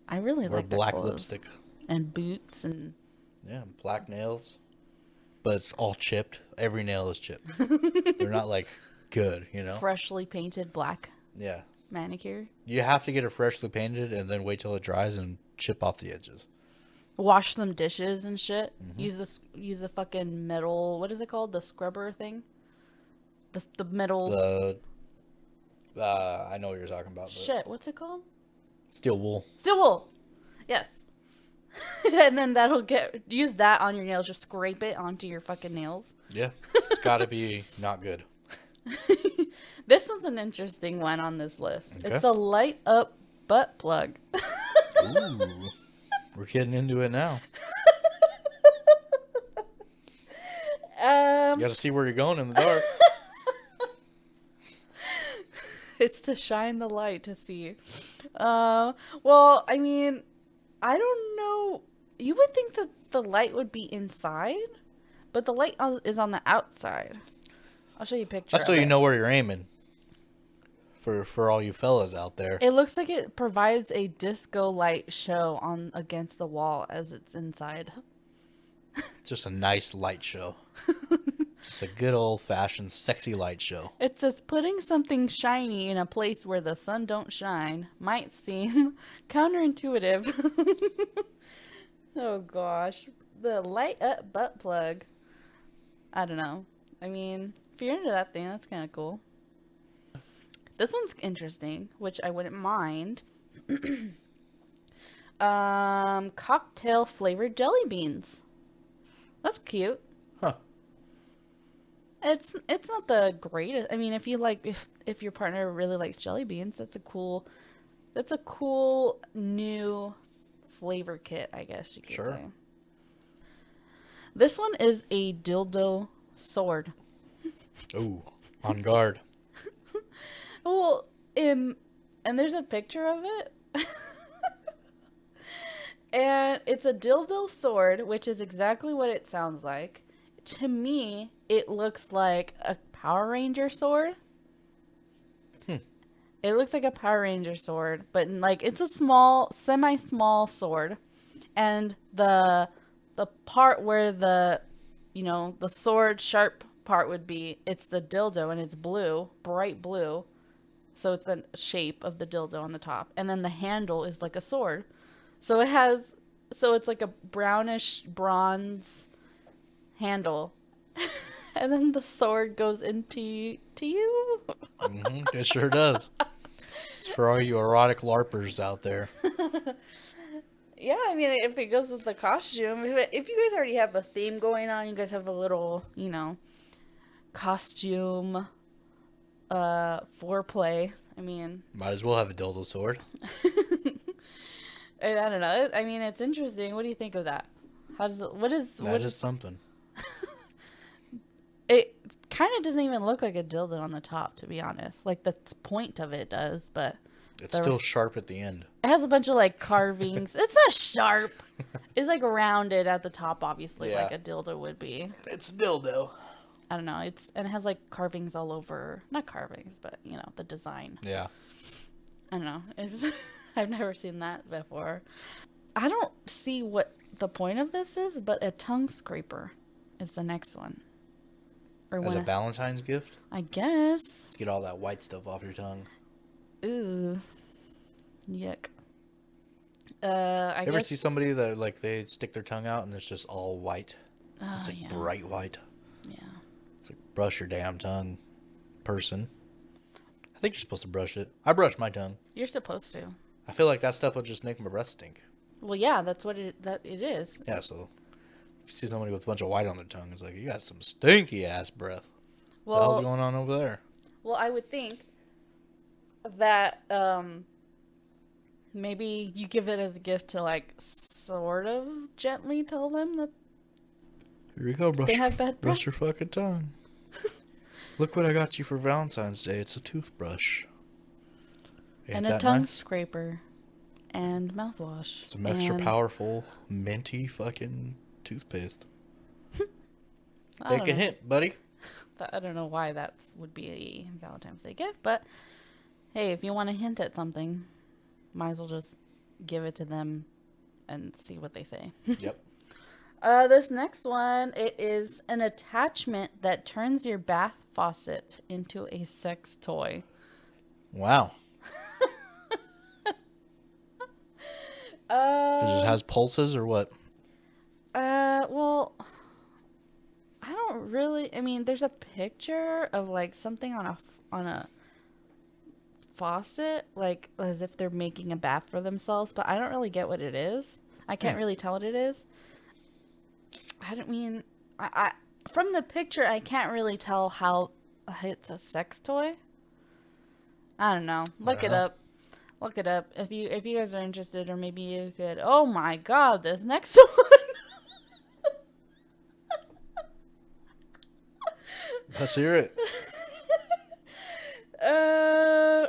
I really like black clothes. Lipstick And boots and black nails. But it's all chipped. Every nail is chipped. They're not like good, freshly painted black. Yeah. Manicure. You have to get it freshly painted and then wait till it dries and chip off the edges. Wash some dishes and shit. Mm-hmm. Use a fucking metal. What is it called? The scrubber thing. The metals. I know what you're talking about. But shit. What's it called? Steel wool. Steel wool. Yes. And then use that on your nails. Just scrape it onto your fucking nails. Yeah. It's got to be not good. This is an interesting one on this list. Okay. It's a light up butt plug. Ooh. We're getting into it now. You got to see where you're going in the dark. It's to shine the light to see. Well, I mean, I don't know. You would think that the light would be inside, but the light is on the outside. I'll show you a picture. That's so you know where you're aiming. For all you fellas out there. It looks like it provides a disco light show against the wall as it's inside. It's just a nice light show. Just a good old-fashioned sexy light show. It says putting something shiny in a place where the sun don't shine might seem counterintuitive. Oh gosh. The light up butt plug. I don't know. I mean, if you're into that thing, that's kind of cool. This one's interesting, which I wouldn't mind. Cocktail flavored jelly beans. That's cute. Huh. It's not the greatest. I mean, if your partner really likes jelly beans, that's a cool new flavor kit, I guess you could say. This one is a dildo sword. Ooh, on guard. Well, and there's a picture of it. And it's a dildo sword, which is exactly what it sounds like. To me, it looks like a Power Ranger sword. It looks like a Power Ranger sword, but like it's a small, semi-small sword. And the part where the sword sharp part would be, it's the dildo and it's blue, bright blue. So it's the shape of the dildo on the top. And then the handle is like a sword. So it's like a brownish bronze handle. And then the sword goes into you. It sure does. It's for all you erotic LARPers out there. Yeah, I mean, if it goes with the costume, if you guys already have a theme going on, you guys have a little, costume foreplay. I mean, might as well have a dildo sword. I don't know. I mean, it's interesting. What do you think of that? What is something. It kind of doesn't even look like a dildo on the top, to be honest. Like the point of it does, but it's still sharp at the end. It has a bunch of like carvings. It's not sharp. It's like rounded at the top, obviously, like a dildo would be. It's a dildo. I don't know. And it has like carvings all over. Not carvings, but you know, the design. Yeah. I don't know. I've never seen that before. I don't see what the point of this is, but a tongue scraper is the next one. Or As a Valentine's gift? I guess. Let's get all that white stuff off your tongue. Ooh. Yuck. You ever see somebody that, like, they stick their tongue out and it's just all white? It's like bright white. Yeah. It's like, brush your damn tongue, person. I think you're supposed to brush it. I brush my tongue. You're supposed to. I feel like that stuff will just make my breath stink. Well, yeah, that's what it is. Yeah, so if you see somebody with a bunch of white on their tongue, it's like, you got some stinky ass breath. What the hell's going on over there? Well, I would think that maybe you give it as a gift to, like, sort of gently tell them that here you go, they have bad breath. Brush your fucking tongue. Look what I got you for Valentine's Day. It's a toothbrush. Ain't and a tongue scraper. And mouthwash. Some extra powerful, minty fucking toothpaste. Take a hint, buddy. I don't know why that would be a Valentine's Day gift, but hey, if you want to hint at something, might as well just give it to them and see what they say. Yep. This next one, it is an attachment that turns your bath faucet into a sex toy. Wow. It just has pulses or what? Well, I don't really. I mean, there's a picture of like something on a faucet, like as if they're making a bath for themselves, but I don't really get what it is. I can't really tell what it is. I don't mean I from the picture I can't really tell how it's a sex toy. I don't know. Look it up. Look it up if you guys are interested, or maybe you could. Oh my God, this next one. Let's hear it.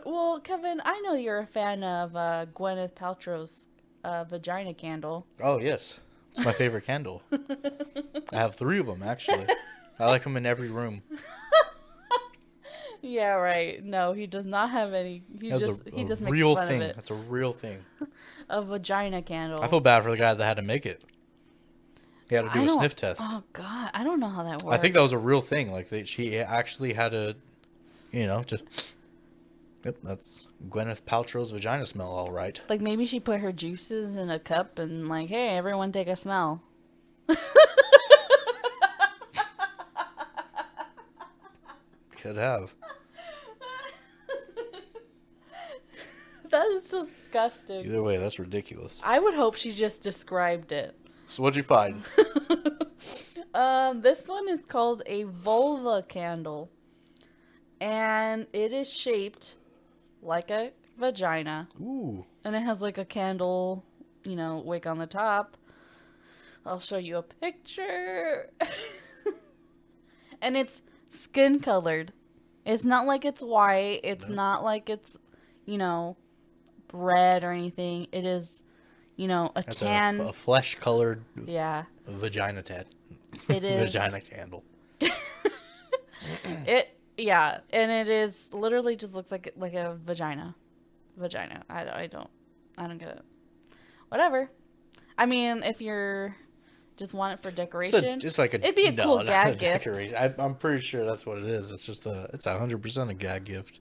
Well, Kevin, I know you're a fan of Gwyneth Paltrow's vagina candle. Oh yes, it's my favorite candle. I have 3 of them actually. I like them in every room. Yeah, right. No, he does not have any. He just makes real fun thing. of it. That's a real thing. A vagina candle. I feel bad for the guy that had to make it. He had to do a sniff test. Oh God, I don't know how that works. I think that was a real thing. Like she actually had to, just. Yep, that's Gwyneth Paltrow's vagina smell, all right. Like maybe she put her juices in a cup and like, hey, everyone take a smell. Could have. That is disgusting. Either way, that's ridiculous. I would hope she just described it. So what'd you find? This one is called a vulva candle. And it is shaped like a vagina. Ooh. And it has like a candle, wick on the top. I'll show you a picture. And it's skin colored. It's not like it's white. It's not like it's, red or anything. It is, That's tan. A flesh colored It vagina is. Vagina candle. Yeah, and it is literally just looks like a vagina. I don't get it. Whatever. I mean, if you're just want it for decoration, it'd be a cool gag gift. I'm pretty sure that's what it is. It's just it's 100% a gag gift.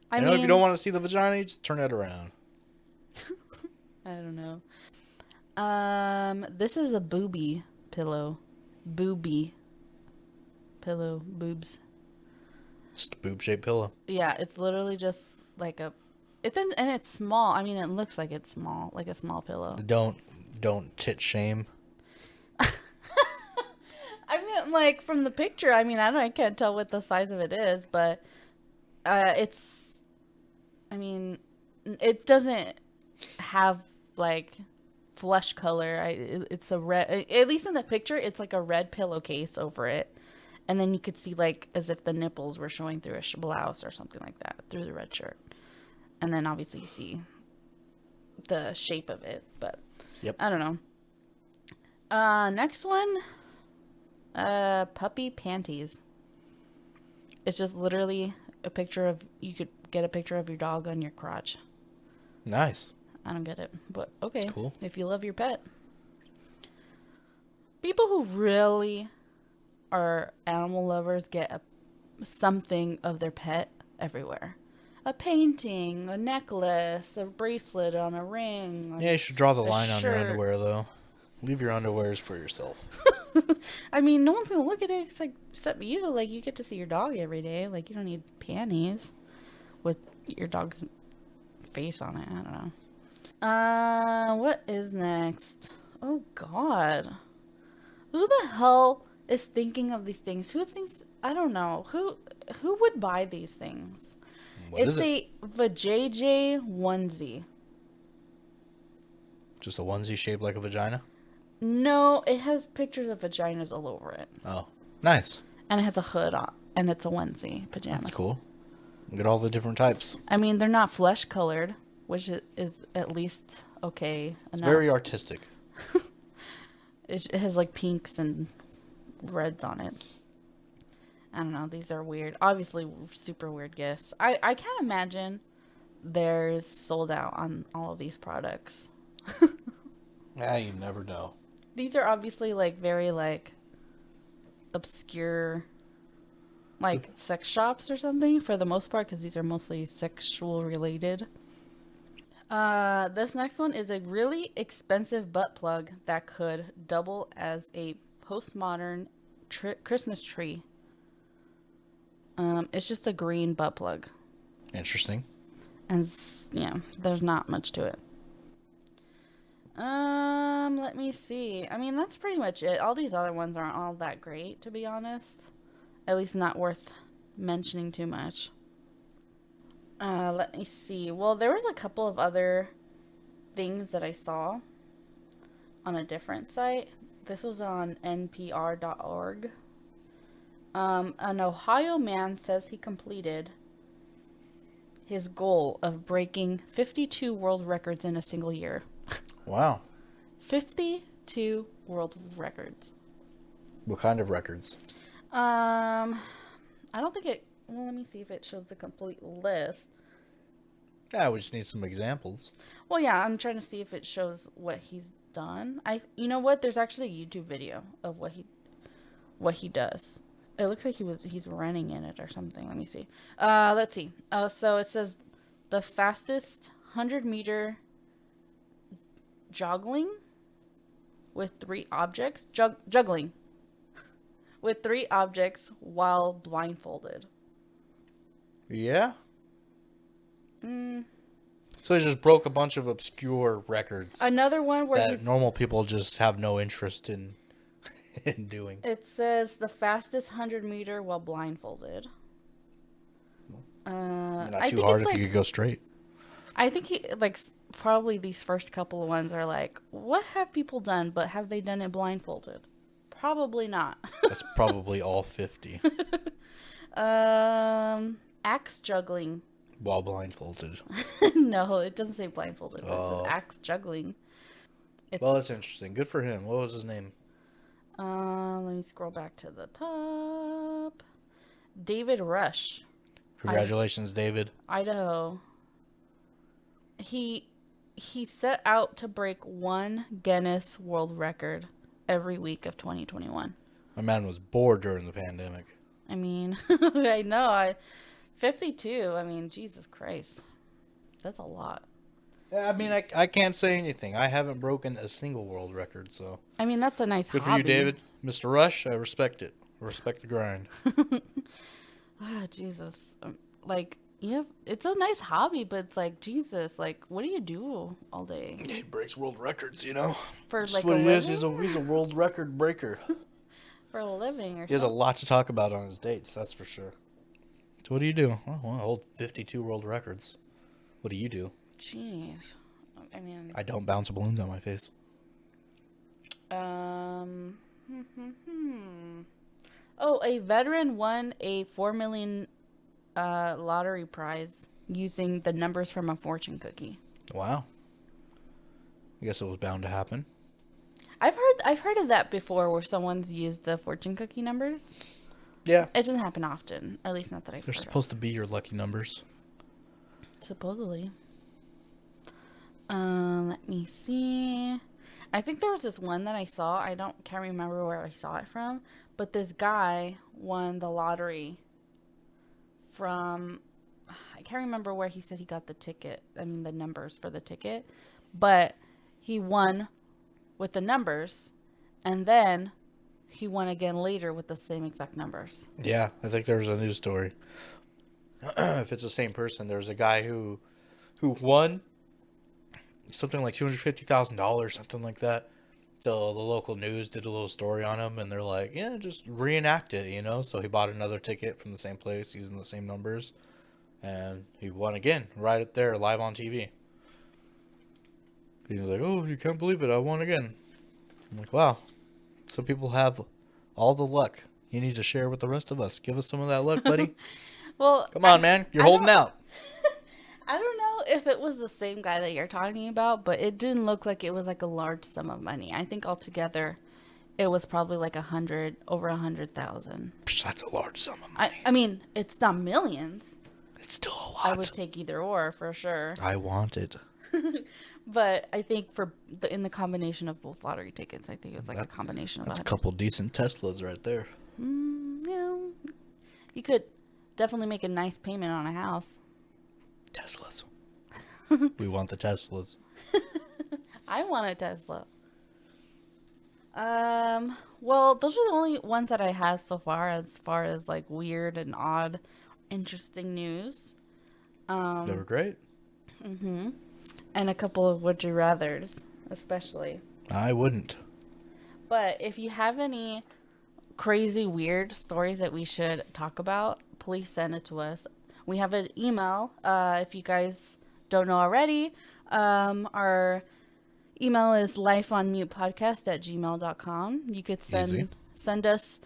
I mean, if you don't want to see the vagina, you just turn it around. I don't know. This is a booby pillow. Booby pillow. Boobs. Just a boob-shaped pillow. Yeah, it's literally just like and it's small. I mean, it looks like it's small, like a small pillow. Don't tit shame. I mean, like from the picture. I mean, I can't tell what the size of it is, but it's. I mean, it doesn't have like flesh color. It's a red. At least in the picture, it's like a red pillowcase over it. And then you could see, like, as if the nipples were showing through a blouse or something like that, through the red shirt. And then, obviously, you see the shape of it. But, I don't know. Next one, puppy panties. It's just literally a picture of, you could get a picture of your dog on your crotch. Nice. I don't get it, but okay. That's cool. If you love your pet. People who really are animal lovers get something of their pet everywhere. A painting, a necklace, a bracelet on a ring. Yeah, you should draw the line on your shirt. underwear, though. Leave your underwears for yourself. I mean, no one's going to look at it except you. Like, you get to see your dog every day. Like, you don't need panties with your dog's face on it. I don't know. What is next? Oh, God. Who the hell is thinking of these things? Who thinks... I don't know. Who would buy these things? It's a vajayjay onesie. Just a onesie shaped like a vagina? No, it has pictures of vaginas all over it. Oh, nice. And it has a hood on. And it's a onesie, pajamas. That's cool. Look at all the different types. I mean, they're not flesh colored, which is at least okay enough. It's very artistic. It has like pinks and reds on it. I don't know. These are weird. Obviously, super weird gifts. I can't imagine they're sold out on all of these products. Yeah, you never know. These are obviously like very like obscure like sex shops or something for the most part, because these are mostly sexual related. This next one is a really expensive butt plug that could double as a postmodern Christmas tree. It's just a green butt plug. Interesting. And yeah, there's not much to it. Let me see. I mean, that's pretty much it. All these other ones aren't all that great, to be honest. At least not worth mentioning too much. Let me see. Well, there was a couple of other things that I saw on a different site. This was on npr.org. An Ohio man says he completed his goal of breaking 52 world records in a single year. Wow. 52 world records. What kind of records? I don't think it... Well, let me see if it shows the complete list. Yeah, we just need some examples. Well, yeah, I'm trying to see if it shows what he's done. You know what? There's actually a YouTube video of what he does. It looks like he's running in it or something. Let me see. Let's see. So it says the fastest 100-meter juggling with 3 objects. Juggling with 3 objects while blindfolded. Yeah? So he just broke a bunch of obscure records. Another one where that normal people just have no interest in doing. It says the fastest 100-meter while blindfolded. Not too hard if you could go straight. I think he probably these first couple of ones are like, what have people done, but have they done it blindfolded? Probably not. That's probably all 50. Axe juggling. While blindfolded. No, it doesn't say blindfolded. It says axe juggling. Well, that's interesting. Good for him. What was his name? Let me scroll back to the top. David Rush. Congratulations, David. Idaho. He set out to break 1 Guinness World Record every week of 2021. My man was bored during the pandemic. I mean, I know. 52. I mean, Jesus Christ. That's a lot. Yeah, I mean, I can't say anything. I haven't broken a single world record, so. I mean, that's a nice Good hobby. for you, David. Mr. Rush, I respect it. I respect the grind. Jesus. Yeah, it's a nice hobby, but it's like, Jesus, what do you do all day? He breaks world records, you know. For That's like what a he living? is. He's a world record breaker. For a living or He has a something? lot to talk about on his dates, that's for sure. So what do you do? Oh, well, I hold 52 world records. What do you do? Jeez. I mean... I don't bounce balloons on my face. Oh, a veteran won a $4 million lottery prize using the numbers from a fortune cookie. Wow. I guess it was bound to happen. I've heard of that before, where someone's used the fortune cookie numbers. Yeah. It doesn't happen often, or at least not that I've They're heard supposed to be your lucky numbers. Supposedly. Let me see. I think there was this one that I saw. Can't remember where I saw it from, but this guy won the lottery from, I can't remember where he said he got the ticket. I mean, the numbers for the ticket, but he won with the numbers, and then he won again later with the same exact numbers. Yeah, I think there was a news story. If it's the same person, there's a guy who won something like $250,000, something like that. So the local news did a little story on him, and they're like, yeah, just reenact it, you know? So he bought another ticket from the same place using the same numbers, and he won again, right up there, live on TV. He's like, oh, you can't believe it, I won again. I'm like, wow, some people have all the luck. You need to share with the rest of us. Give us some of that luck, buddy. Well, come on, man. You're holding out. I don't know if it was the same guy that you're talking about, but it didn't look like it was like a large sum of money. I think altogether it was probably like over 100,000. That's a large sum of money. I mean, it's not millions. It's still a lot. I would take either or for sure. I want it. But I think in the combination of both lottery tickets, I think it was like a combination of that's a couple decent Teslas right there. Yeah, you could definitely make a nice payment on a house. Teslas. We want the Teslas. I want a Tesla. Well, those are the only ones that I have so far as like weird and odd, interesting news. They were great. Mm-hmm. And a couple of would you rathers, especially. I wouldn't. But if you have any crazy, weird stories that we should talk about, please send it to us. We have an email. If you guys don't know already, our email is lifeonmutepodcast@gmail.com. You could send us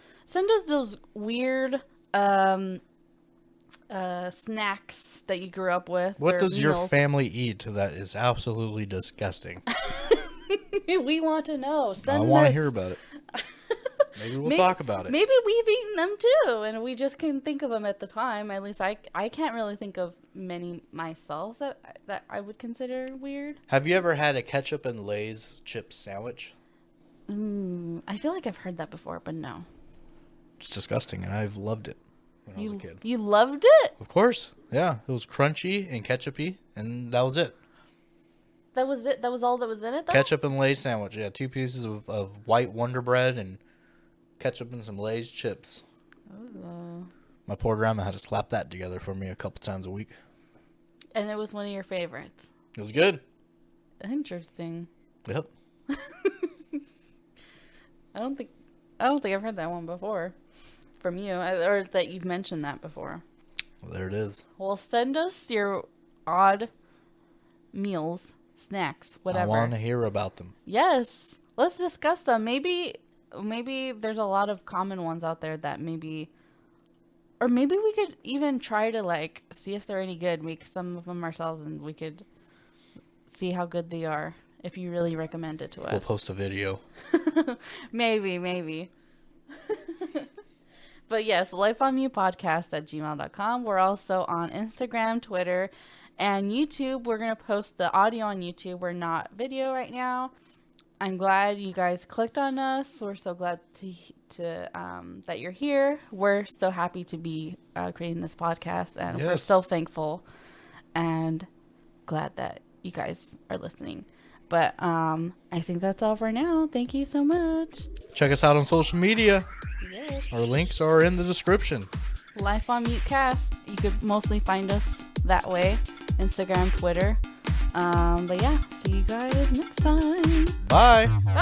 those weird snacks that you grew up with. What does your family eat that is absolutely disgusting? We want to know. I want to hear about it. Maybe we'll talk about it. Maybe we've eaten them too, and we just couldn't think of them at the time. At least I can't really think of many myself that I would consider weird. Have you ever had a ketchup and Lay's chip sandwich? I feel like I've heard that before, but no. It's disgusting, and I've loved it when I was a kid. You loved it? Of course. Yeah. It was crunchy and ketchupy, and that was it. That was it? That was all that was in it, though? Ketchup and Lay's sandwich. Yeah, 2 pieces of white Wonder Bread and ketchup and some Lay's chips. Oh. My poor grandma had to slap that together for me a couple times a week. And it was one of your favorites. It was good. Interesting. Yep. I don't think I've heard that one before from you, or that you've mentioned that before. Well, there it is. Well, send us your odd meals, snacks, whatever. I want to hear about them. Yes, let's discuss them. Maybe there's a lot of common ones out there that maybe we could even try to like see if they're any good. Make some of them ourselves, and we could see how good they are. If you really recommend it to us, We'll post a video. maybe. But yes, lifeonmutepodcast@gmail.com. We're also on Instagram, Twitter, and YouTube. We're going to post the audio on YouTube. We're not video right now. I'm glad you guys clicked on us. We're so glad that you're here. We're so happy to be creating this podcast, and we're so thankful and glad that you guys are listening. But I think that's all for now. Thank you so much. Check us out on social media. Yes. Our links are in the description. Life on Mute Cast. You could mostly find us that way. Instagram, Twitter. But yeah, see you guys next time. Bye. Bye.